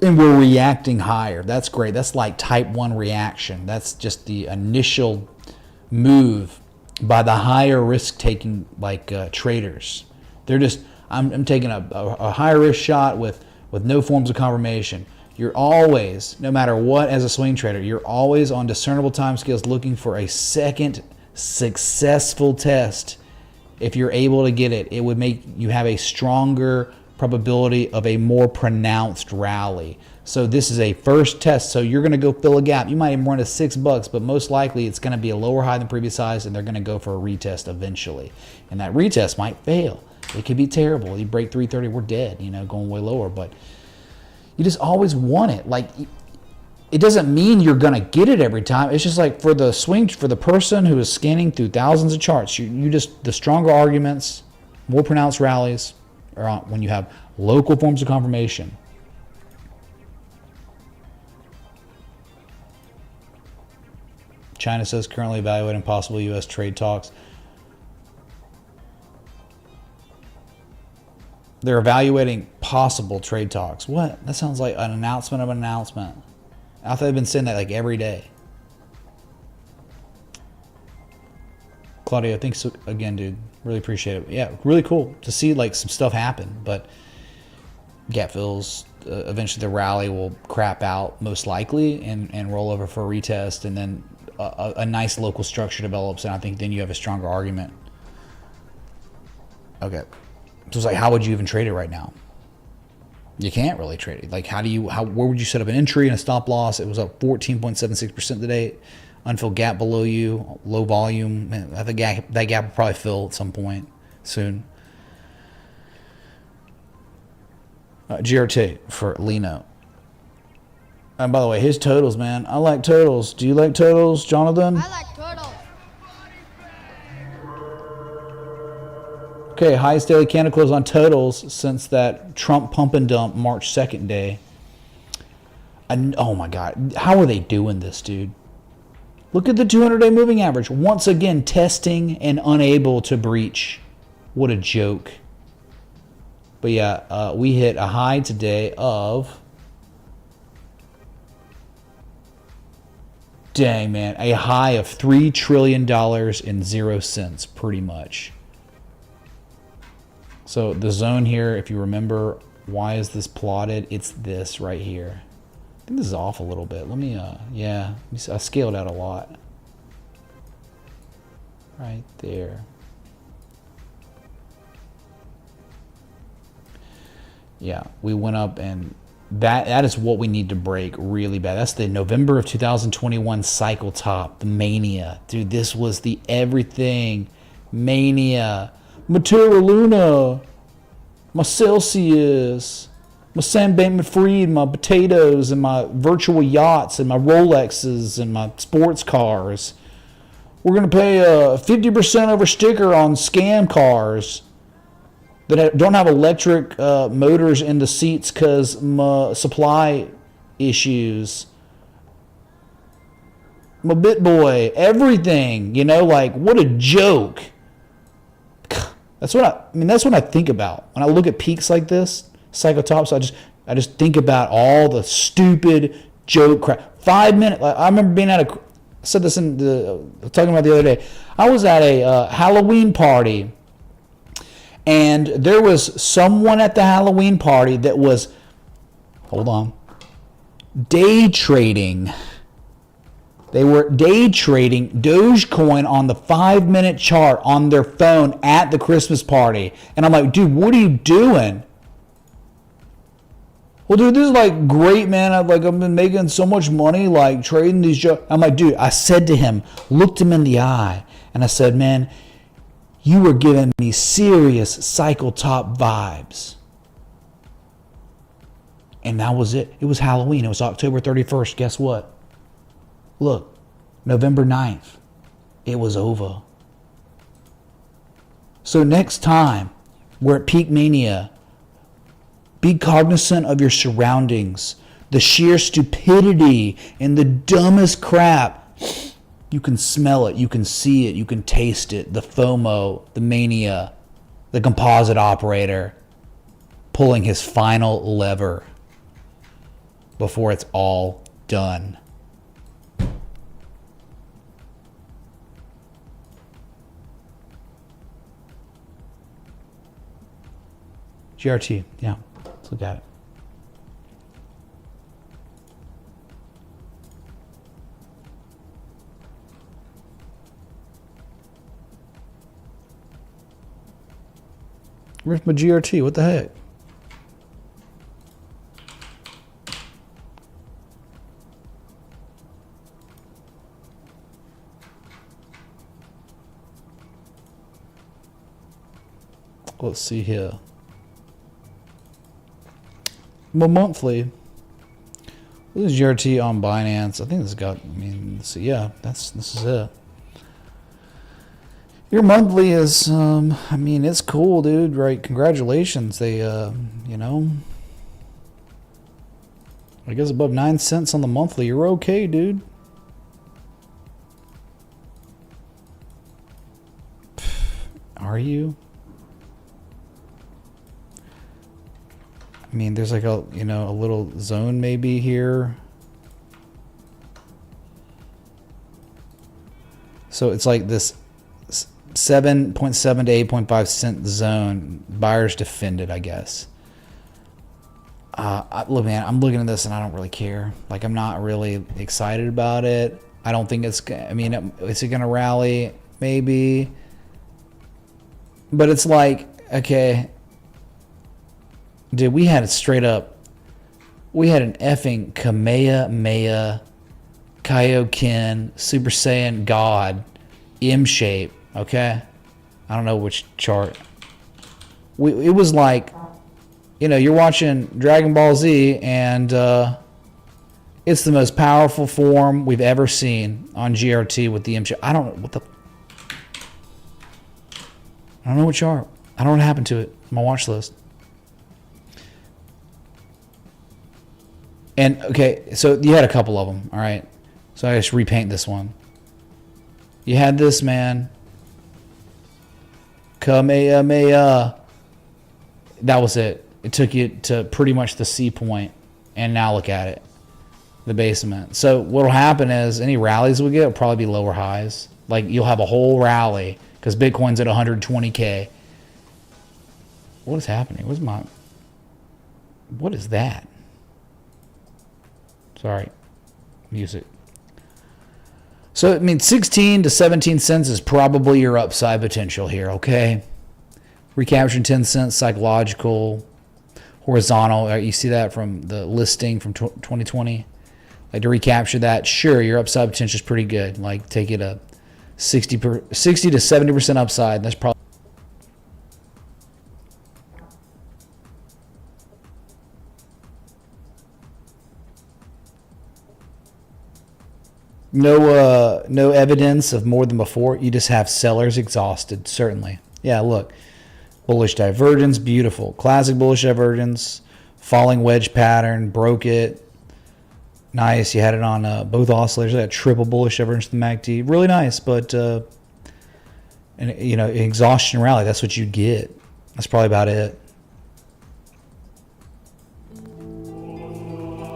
and we're reacting higher. That's great. That's like type 1 reaction. That's just the initial move by the higher risk-taking traders. They're just, I'm taking a higher risk shot with no forms of confirmation. You're always, no matter what, as a swing trader, you're always on discernible timescales looking for a second successful test. If you're able to get it, it would make you have a stronger probability of a more pronounced rally. So this is a first test. So you're going to go fill a gap. You might even run to $6, but most likely it's going to be a lower high than previous highs, and they're going to go for a retest eventually. And that retest might fail. It could be terrible. You break 330, we're dead, going way lower. But you just always want it. Like, it doesn't mean you're going to get it every time. It's just like for the swing, for the person who is scanning through thousands of charts, you just, the stronger arguments, more pronounced rallies are on when you have local forms of confirmation. China says currently evaluating possible U.S. trade talks. They're evaluating possible trade talks. What? That sounds like an announcement of an announcement. I thought they've been saying that like every day. Claudio, thanks again, dude. Really appreciate it. Yeah, really cool to see like some stuff happen. But gap fills. Eventually the rally will crap out most likely and roll over for a retest, and then a nice local structure develops, and I think then you have a stronger argument. Okay. So it's like, how would you even trade it right now? You can't really trade it. Like, where would you set up an entry and a stop loss? It was up 14.76% today. Unfilled gap below you, low volume. Man, I think that gap will probably fill at some point soon. GRT for Lino. And by the way, his totals, man. I like totals. Do you like totals, Jonathan? I like turtles. Okay, highest daily candle close on totals since that Trump pump and dump March 2nd day. Oh my God. How are they doing this, dude? Look at the 200-day moving average. Once again, testing and unable to breach. What a joke. But yeah, we hit a high today of... Dang, man. A high of $3 trillion and 0 cents, pretty much. So the zone here, if you remember, why is this plotted? It's this right here. I think this is off a little bit. Let me, yeah, I scaled out a lot. Right there. Yeah, we went up, and that is what we need to break really bad. That's the November of 2021 cycle top, the mania. Dude, this was the everything mania. Matura Luna, my Celsius, my Sam Bankman-Fried, my potatoes, and my virtual yachts, and my Rolexes, and my sports cars. We're going to pay a 50% over sticker on scam cars that don't have electric motors in the seats because supply issues. My BitBoy, everything, you know, like, what a joke. That's what that's what I think about when I look at peaks like this, psychotops. I just think about all the stupid joke crap. 5 minutes. Like, I remember being at I said this talking about the other day. I was at a Halloween party, and there was someone at the Halloween party that was, hold on, day trading. They were day trading Dogecoin on the 5-minute chart on their phone at the Christmas party. And I'm like, dude, what are you doing? Well, dude, this is like great, man. I've been making so much money, like trading these. I'm like, dude, I said to him, looked him in the eye, and I said, man, you were giving me serious cycle top vibes. And that was it. It was Halloween. It was October 31st. Guess what? Look, November 9th, it was over. So next time we're at Peak Mania, be cognizant of your surroundings, the sheer stupidity and the dumbest crap. You can smell it, you can see it, you can taste it, the FOMO, the mania, the composite operator pulling his final lever before it's all done. GRT, yeah, let's look at it. Where's my GRT? What the heck? Let's see here. My monthly. This is GRT on Binance. I think this got, yeah, this is it. Your monthly is, it's cool, dude, right? Congratulations. They, I guess above 9 cents on the monthly. You're okay, dude. you? I mean, there's like a, you know, a little zone maybe here. So it's like this 7.7 to 8.5 cent zone. Buyers defended, I guess. Look, man, I'm looking at this and I don't really care. Like, I'm not really excited about it. I don't think it's, I mean, is it going to rally? Maybe. But it's like, okay, dude, we had it straight up. We had an effing Kamehameha, Kaioken, Super Saiyan God, M shape, okay? I don't know which chart. It was like, you know, you're watching Dragon Ball Z, and it's the most powerful form we've ever seen on GRT with the M shape. I don't know what the... I don't know what chart. I don't know what happened to it. My watch list. And, okay, so you had a couple of them, all right? So I just repaint this one. You had this, man. Kamehameha. That was it. It took you to pretty much the C point. And now look at it. The basement. So what will happen is any rallies we get will probably be lower highs. Like, you'll have a whole rally because Bitcoin's at 120K. What is happening? What is that? Sorry. Music. So, I mean, 16 to 17 cents is probably your upside potential here, okay? Recapturing 10 cents, psychological, horizontal. You see that from the listing from 2020? Like, to recapture that, sure, your upside potential is pretty good. Like, take it a 60 to 70% upside. That's probably... No evidence of more than before. You just have sellers exhausted, certainly. Yeah, look. Bullish divergence, beautiful. Classic bullish divergence. Falling wedge pattern, broke it. Nice. You had it on both oscillators. That triple bullish divergence to the MACD. Really nice, but and you know, exhaustion rally, that's what you get. That's probably about it.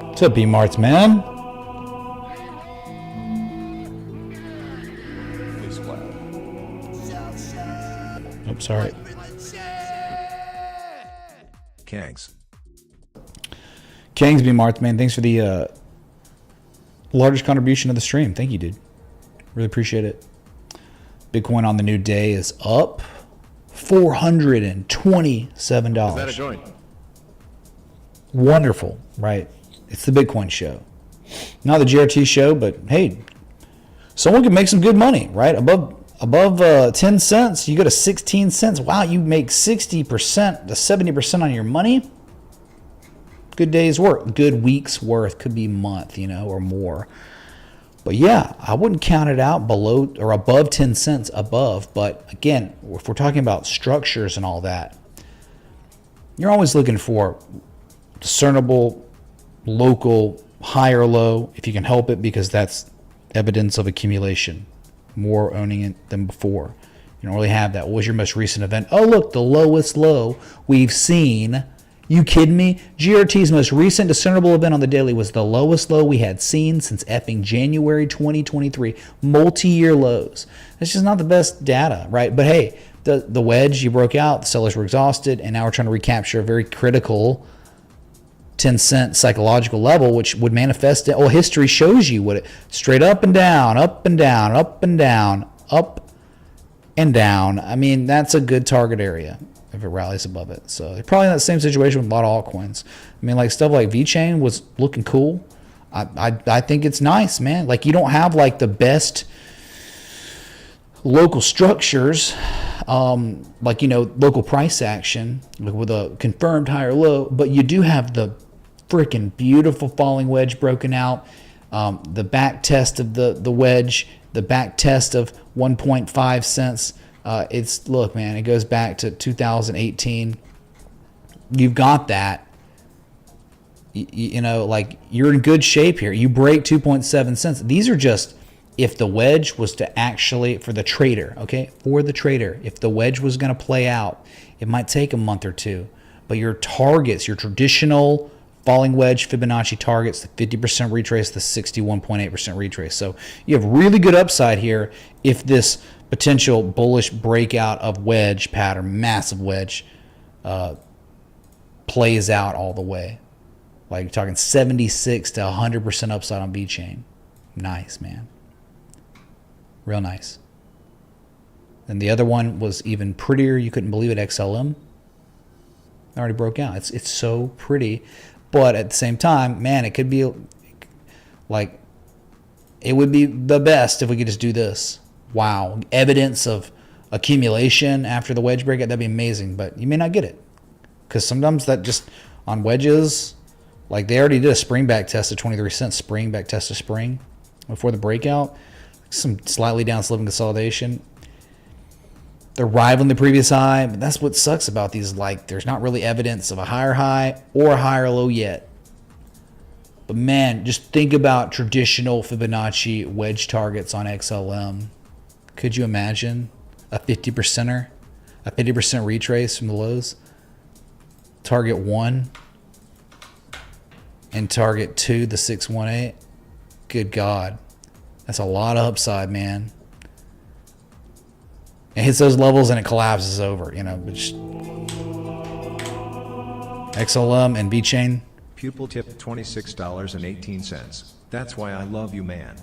What's up, B-Marts, man? Oops, sorry. Kangs. Kangs, B-Marts, man. Thanks for the largest contribution to the stream. Thank you, dude. Really appreciate it. Bitcoin on the new day is up $427. Is that a joint? Wonderful, right? It's the Bitcoin show. Not the GRT show, but hey, someone can make some good money, right? Above 10 cents, you go to 16 cents. Wow, you make 60% to 70% on your money. Good day's work, good week's worth, could be a month, you know, or more. But yeah, I wouldn't count it out below or above 10 cents above. But again, if we're talking about structures and all that, you're always looking for discernible, local, high or low, if you can help it, because that's evidence of accumulation. More owning it than before. You don't really have that. What was your most recent event? Oh, look, the lowest low we've seen. You kidding me? GRT's most recent discernible event on the daily was the lowest low we had seen since effing January 2023. Multi-year lows. That's just not the best data, right? But hey, the wedge you broke out, the sellers were exhausted, and now we're trying to recapture a very critical 10 cent psychological level, which would manifest it. Oh, history shows you what it straight up and down, up and down, up and down, up and down. I mean, that's a good target area if it rallies above it. So they're probably in that same situation with a lot of altcoins. I mean, like stuff like VeChain was looking cool. I think it's nice, man. Like, you don't have like the best local structures, like, you know, local price action with a confirmed higher low, but you do have the freaking beautiful falling wedge broken out, the back test of the wedge, the back test of 1.5 cents. It's, look, man, it goes back to 2018. You've got that. You know, like, you're in good shape here. You break 2.7 cents. These are just if the wedge was to actually, for the trader, okay, for the trader, if the wedge was going to play out, it might take a month or two. But your targets, your traditional falling wedge Fibonacci targets, the 50% retrace, the 61.8% retrace. So you have really good upside here if this potential bullish breakout of wedge pattern, massive wedge, plays out all the way. Like you're talking 76 to 100% upside on VeChain. Nice, man. Real nice. And the other one was even prettier. You couldn't believe it, XLM. It already broke out. It's so pretty. But at the same time, man, it could be like, it would be the best if we could just do this. Wow. Evidence of accumulation after the wedge breakout, that'd be amazing. But you may not get it. Because sometimes that just, on wedges, like they already did a spring back test of 23 cents, spring back test of spring before the breakout. Some slightly down sloping consolidation. They're rivaling the previous high, but that's what sucks about these. Like, there's not really evidence of a higher high or a higher low yet. But man, just think about traditional Fibonacci wedge targets on XLM. Could you imagine a 50%er, a 50% retrace from the lows? Target 1 and target 2, the 618. Good God. That's a lot of upside, man. It hits those levels and it collapses over, you know. Which XLM and VeChain. Pupil tip $26.18. That's why I love you, man.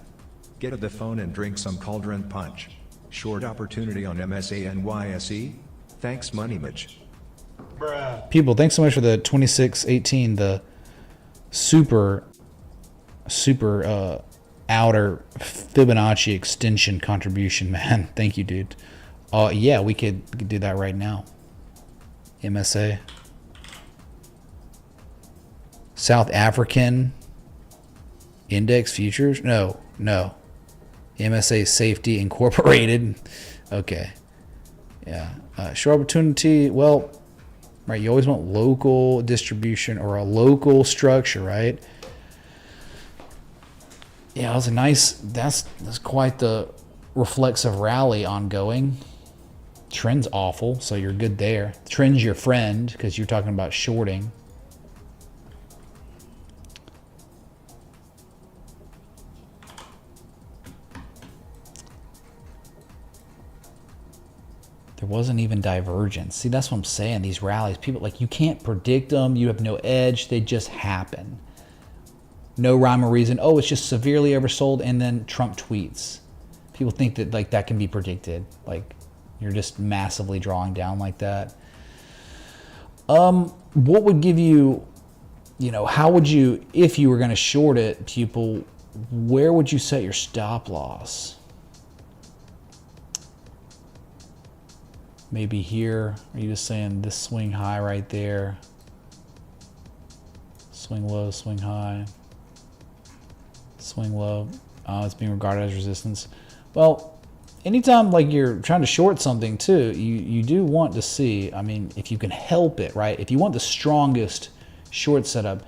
Get to the phone and drink some cauldron punch. Short opportunity on MSANYSE. Thanks, Money Mitch. People, thanks so much for the 2618, the super outer Fibonacci extension contribution, man. Thank you, dude. Yeah, we could do that right now. MSA. South African Index Futures? No. MSA Safety Incorporated. Okay. Yeah. Short opportunity, well, right, you always want local distribution or a local structure, right? Yeah, it was a nice, that's quite the reflexive rally ongoing. Trend's awful, so you're good there. Trend's your friend because you're talking about shorting. There wasn't even divergence. See, that's what I'm saying. These rallies, people, like, you can't predict them. You have no edge. They just happen. No rhyme or reason. Oh, it's just severely oversold, and then Trump tweets. People think that, like, that can be predicted. Like, you're just massively drawing down like that. What would give you, how would you, if you were going to short it, people, where would you set your stop loss? Maybe here. Are you just saying this swing high right there? Swing low, swing high. Swing low. It's being regarded as resistance. Well, anytime like you're trying to short something too, you do want to see, I mean, if you can help it, right? If you want the strongest short setup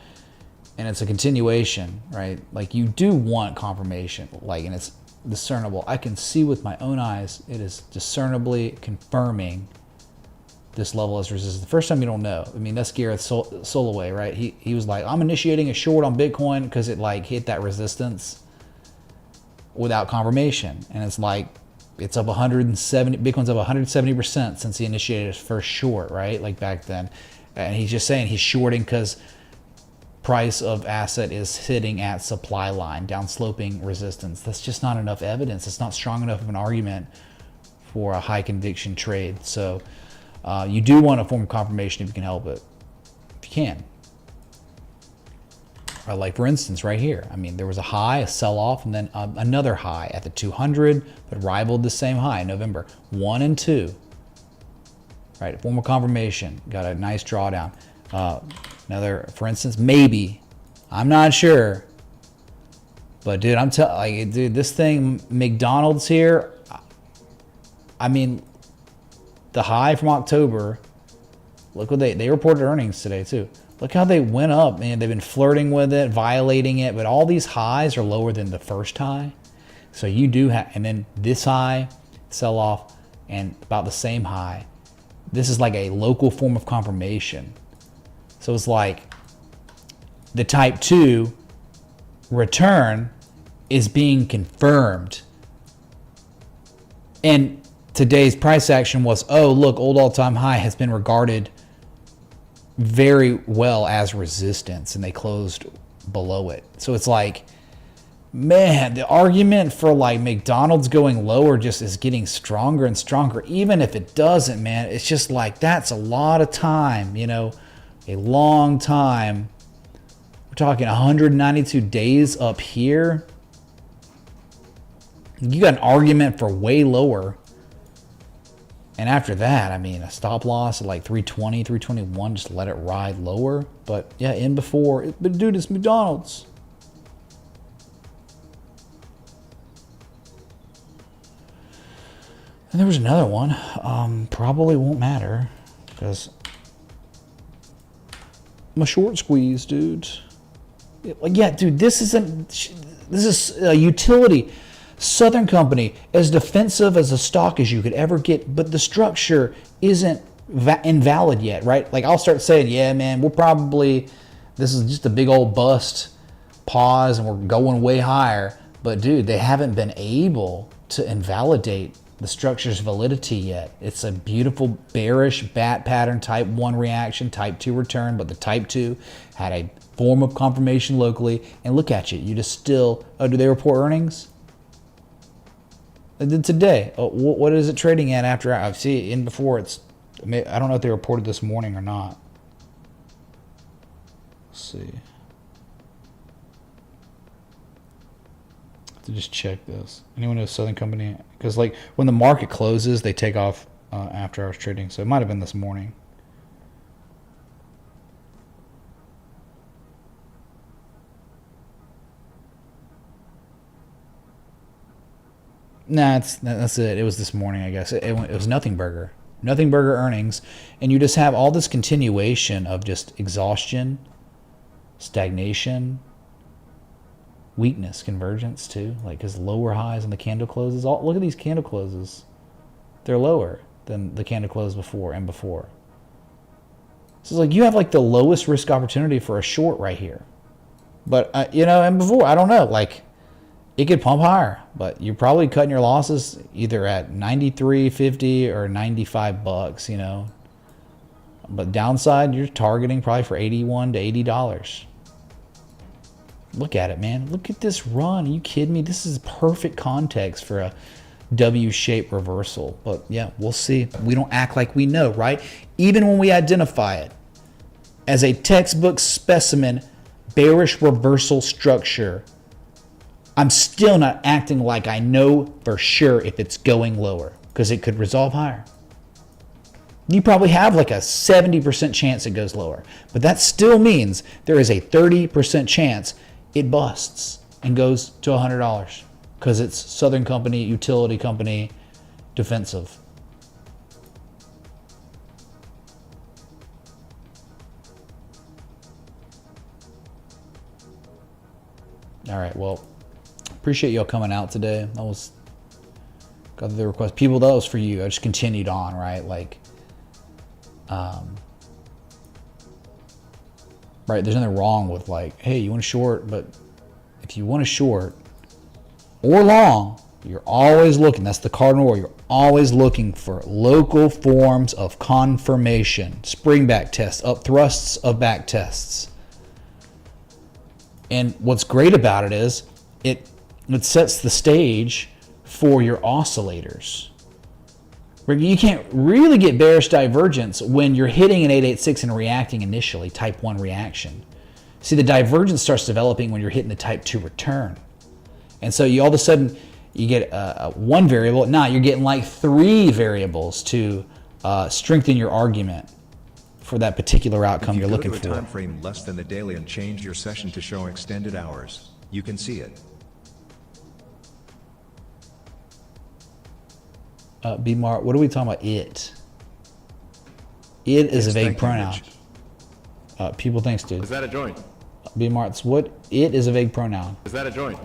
and it's a continuation, right? Like you do want confirmation, like, and it's discernible. I can see with my own eyes, it is discernibly confirming this level as resistance. The first time you don't know. I mean, that's Gareth Soloway, right? He was like, I'm initiating a short on Bitcoin because it like hit that resistance without confirmation. And it's like, it's up 170, Bitcoin's up 170% since he initiated his first short, right? Like back then. And he's just saying he's shorting because price of asset is sitting at supply line, down sloping resistance. That's just not enough evidence. It's not strong enough of an argument for a high conviction trade. So you do want a form of confirmation if you can help it. If you can. Or like for instance, right here. I mean, there was a high, a sell-off, and then another high at the 200, but rivaled the same high in November. 1 and 2. Right, form of confirmation. Got a nice drawdown. Another, for instance, maybe. I'm not sure. But dude, I'm telling you, dude, this thing, McDonald's here. I mean, the high from October. Look what they reported earnings today too. Look how they went up, man. They've been flirting with it, violating it, but all these highs are lower than the first high. So you do have, and then this high, sell off, and about the same high. This is like a local form of confirmation. So it's like the type 2 return is being confirmed. And today's price action was, oh, look, old all-time high has been regarded very well as resistance, and they closed below it. So it's like, man, the argument for like McDonald's going lower just is getting stronger and stronger. Even if it doesn't, man, it's just like, that's a lot of time, you know, a long time. We're talking 192 days up here. You got an argument for way lower. And after that, I mean, a stop loss at like 320, 321, just let it ride lower. But yeah, in before. But dude, it's McDonald's. And there was another one. Probably won't matter because I'm a short squeeze, dude. Like, yeah, dude, this is a utility. Southern Company, as defensive as a stock as you could ever get, but the structure isn't invalid yet, right? Like, I'll start saying, yeah, man, this is just a big old bust, pause, and we're going way higher. But dude, they haven't been able to invalidate the structure's validity yet. It's a beautiful bearish bat pattern, type 1 reaction, type 2 return, but the type 2 had a form of confirmation locally, and look at you just still, oh, do they report earnings? They did today. Oh, what is it trading at after? I see it in before. I don't know if they reported this morning or not. Let's see. To just check this. Anyone know Southern Company? Because like when the market closes, they take off after hours trading. So it might have been this morning. Nah, that's it. It was this morning, I guess. It was Nothing Burger. Nothing Burger earnings. And you just have all this continuation of just exhaustion, stagnation, weakness, convergence too. Like, because lower highs and the candle closes. Look at these candle closes. They're lower than the candle close before and before. So it's like you have like the lowest risk opportunity for a short right here. But, you know, and before, I don't know, like, it could pump higher, but you're probably cutting your losses either at $93.50 or $95, you know. But downside, you're targeting probably for $81 to $80. Look at it, man. Look at this run. Are you kidding me? This is perfect context for a W-shaped reversal. But yeah, we'll see. We don't act like we know, right? Even when we identify it as a textbook specimen, bearish reversal structure, I'm still not acting like I know for sure if it's going lower, because it could resolve higher. You probably have like a 70% chance it goes lower, but that still means there is a 30% chance it busts and goes to $100 because it's Southern Company, utility company, defensive. All right, well, appreciate y'all coming out today. That was got the request. People, that was for you. I just continued on, right? Like, right, there's nothing wrong with like, hey, you want to short, but if you want to short or long, you're always looking, that's the cardinal rule, you're always looking for local forms of confirmation, spring back tests, up thrusts of back tests. And what's great about it is it sets the stage for your oscillators. You can't really get bearish divergence when you're hitting an 886 and reacting initially, type 1 reaction. See, the divergence starts developing when you're hitting the type 2 return. And so you all of a sudden, you get one variable. Now you're getting like 3 variables to strengthen your argument for that particular outcome you're looking for. If you go to a time frame less than the daily and change your session to show extended hours, you can see it. B-Mart, what are we talking about? It is a vague pronoun. People, thanks, dude. Is that a joint? B-Mart's what? It is a vague pronoun. Is that a joint?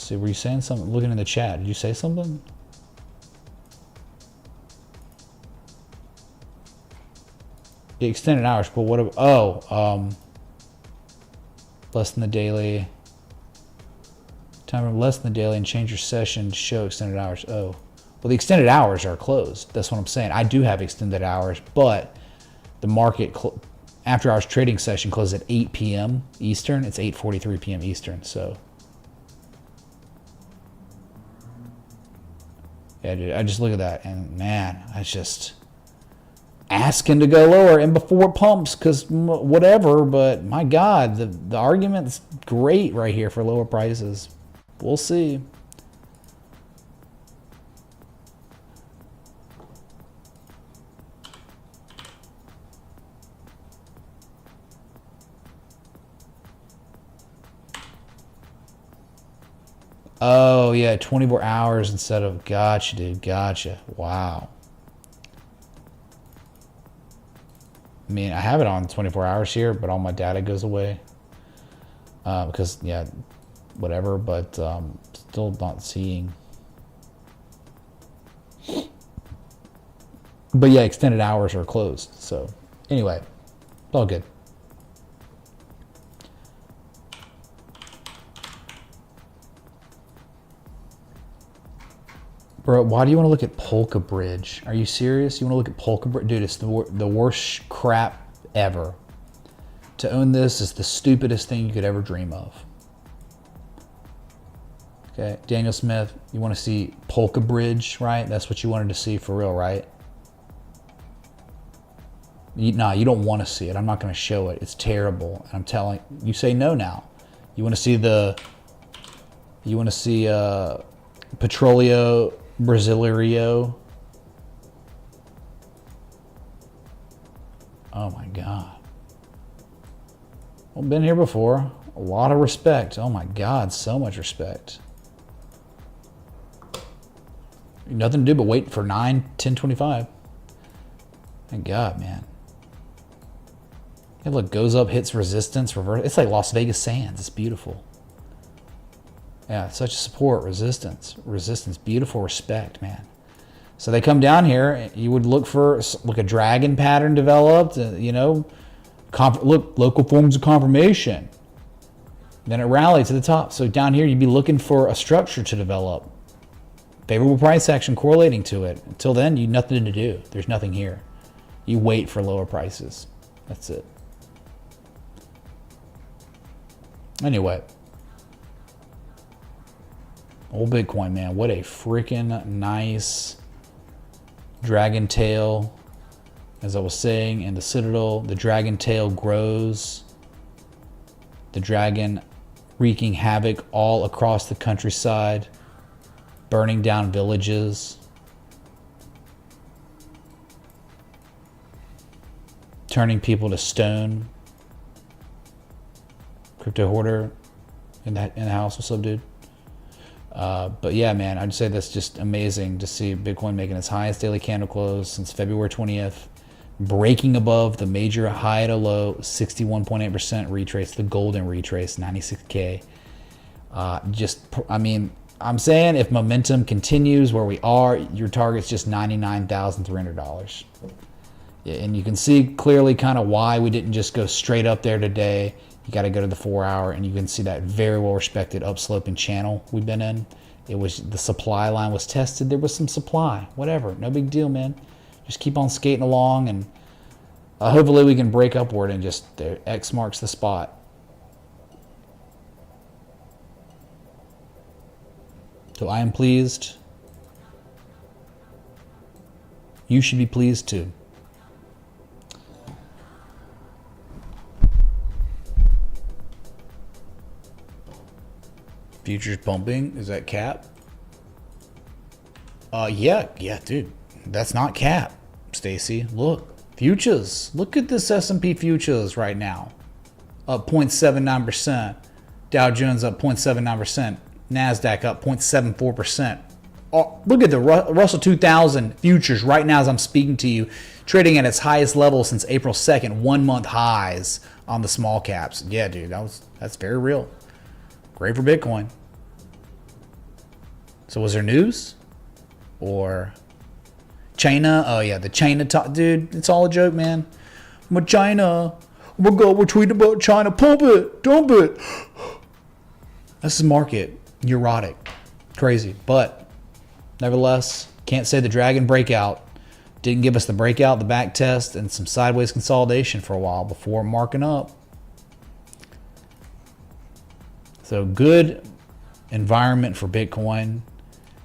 see, were you saying something? Looking in the chat, did you say something? The extended hours, but what? Less than the daily. Time of less than the daily and change your session to show extended hours. Oh, well, the extended hours are closed. That's what I'm saying. I do have extended hours, but the market after hours trading session closes at 8 p.m. Eastern. It's 8:43 p.m. Eastern. So, yeah, dude, I just look at that and man, I just asking to go lower and before it pumps because whatever. But my God, the argument's great right here for lower prices. We'll see. Oh, yeah, 24 hours instead of... Gotcha, dude. Gotcha. Wow. I mean, I have it on 24 hours here, but all my data goes away. Because, yeah, whatever, but still not seeing. But, yeah, extended hours are closed. So, anyway, it's all good. Bro, why do you want to look at Polka Bridge? Are you serious? You want to look at Polka Bridge? Dude, it's the worst crap ever. To own this is the stupidest thing you could ever dream of. Okay, Daniel Smith, you want to see Polka Bridge, right? That's what you wanted to see for real, right? Nah, you don't want to see it. I'm not going to show it. It's terrible. And I'm telling you, say no now. You want to see Petroleo Brasileiro. Oh my God. Well, been here before. A lot of respect. Oh my God, so much respect. Nothing to do but wait for 9:10:25. Thank God, man. It look, goes up, hits resistance, reverse. It's like Las Vegas Sands. It's beautiful. Yeah, such a support, resistance, beautiful respect, man. So they come down here. You would look for a dragon pattern developed. You know, look, local forms of confirmation. Then it rallied to the top. So down here, you'd be looking for a structure to develop. Favorable price action correlating to it. Until then, you nothing to do. There's nothing here. You wait for lower prices. That's it. Anyway. Old Bitcoin, man. What a freaking nice dragon tail. As I was saying, in the Citadel, the dragon tail grows. The dragon wreaking havoc all across the countryside. Burning down villages. Turning people to stone. Crypto hoarder in the house. What's up, dude? But yeah, man, I'd say that's just amazing to see Bitcoin making its highest daily candle close since February 20th. Breaking above the major high to low, 61.8% retrace, the golden retrace, 96K. I mean, I'm saying if momentum continues where we are, your target's just $99,300. Yeah, and you can see clearly kind of why we didn't just go straight up there today. You got to go to the 4 hour, and you can see that very well respected upsloping channel we've been in. It was the supply line was tested. There was some supply, whatever, no big deal, man. Just keep on skating along, and hopefully we can break upward and just there, X marks the spot. So I am pleased. You should be pleased too. Futures pumping, is that cap? Yeah, dude. That's not cap, Stacy. Look, futures. Look at this S&P futures right now. Up 0.79%. Dow Jones up 0.79%. NASDAQ up 0.74%. Oh, look at the Russell 2000 futures right now as I'm speaking to you, trading at its highest level since April 2nd, 1 month highs on the small caps. Yeah, dude, that's very real. Great for Bitcoin. So was there news? Or China? Oh yeah, the China talk, dude. It's all a joke, man. But China, oh my God, we're tweeting about China. Pump it, dump it. This is market neurotic, crazy. But nevertheless, can't say the dragon breakout didn't give us the breakout, the back test, and some sideways consolidation for a while before marking up. So good environment for Bitcoin,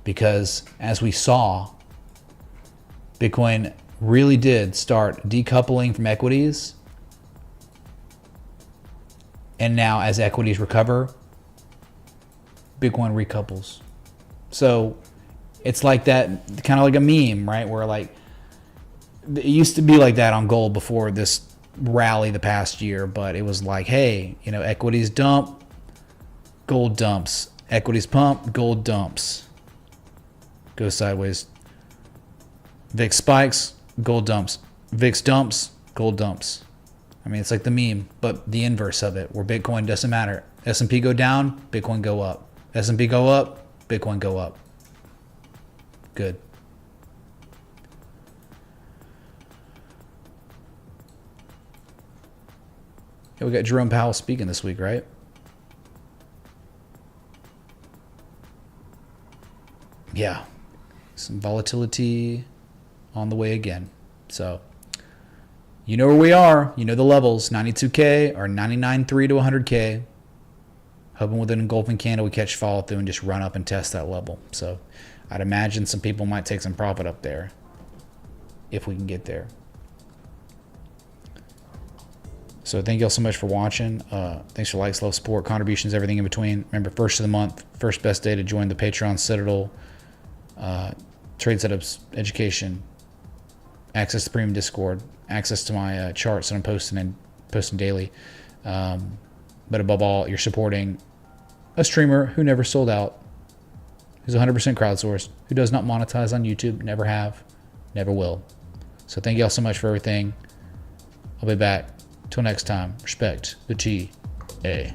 because as we saw, Bitcoin really did start decoupling from equities. And now as equities recover, Bitcoin recouples. So it's like that, kind of like a meme, right? Where like, it used to be like that on gold before this rally the past year, but it was like, hey, you know, equities dump, gold dumps. Equities pump, gold dumps. Goes sideways. VIX spikes, gold dumps. VIX dumps, gold dumps. I mean, it's like the meme, but the inverse of it, where Bitcoin doesn't matter. S&P go down, Bitcoin go up. S&P go up, Bitcoin go up. Good. Yeah, we got Jerome Powell speaking this week, right? Yeah. Some volatility on the way again. So, you know where we are. You know the levels. 92K or 99.3 to 100K. Hoping with an engulfing candle we catch follow through and just run up and test that level. So, I'd imagine some people might take some profit up there if we can get there. So thank you all so much for watching. Thanks for likes, love, support, contributions, everything in between. Remember, first of the month, first best day to join the Patreon Citadel, trade setups, education, access to premium Discord, access to my charts that I'm posting daily. But above all, you're supporting a streamer who never sold out, who's 100% crowdsourced, who does not monetize on YouTube, never have, never will. So thank you all so much for everything. I'll be back. Till next time, respect the TA.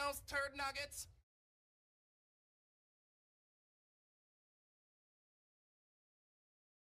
those turd nuggets?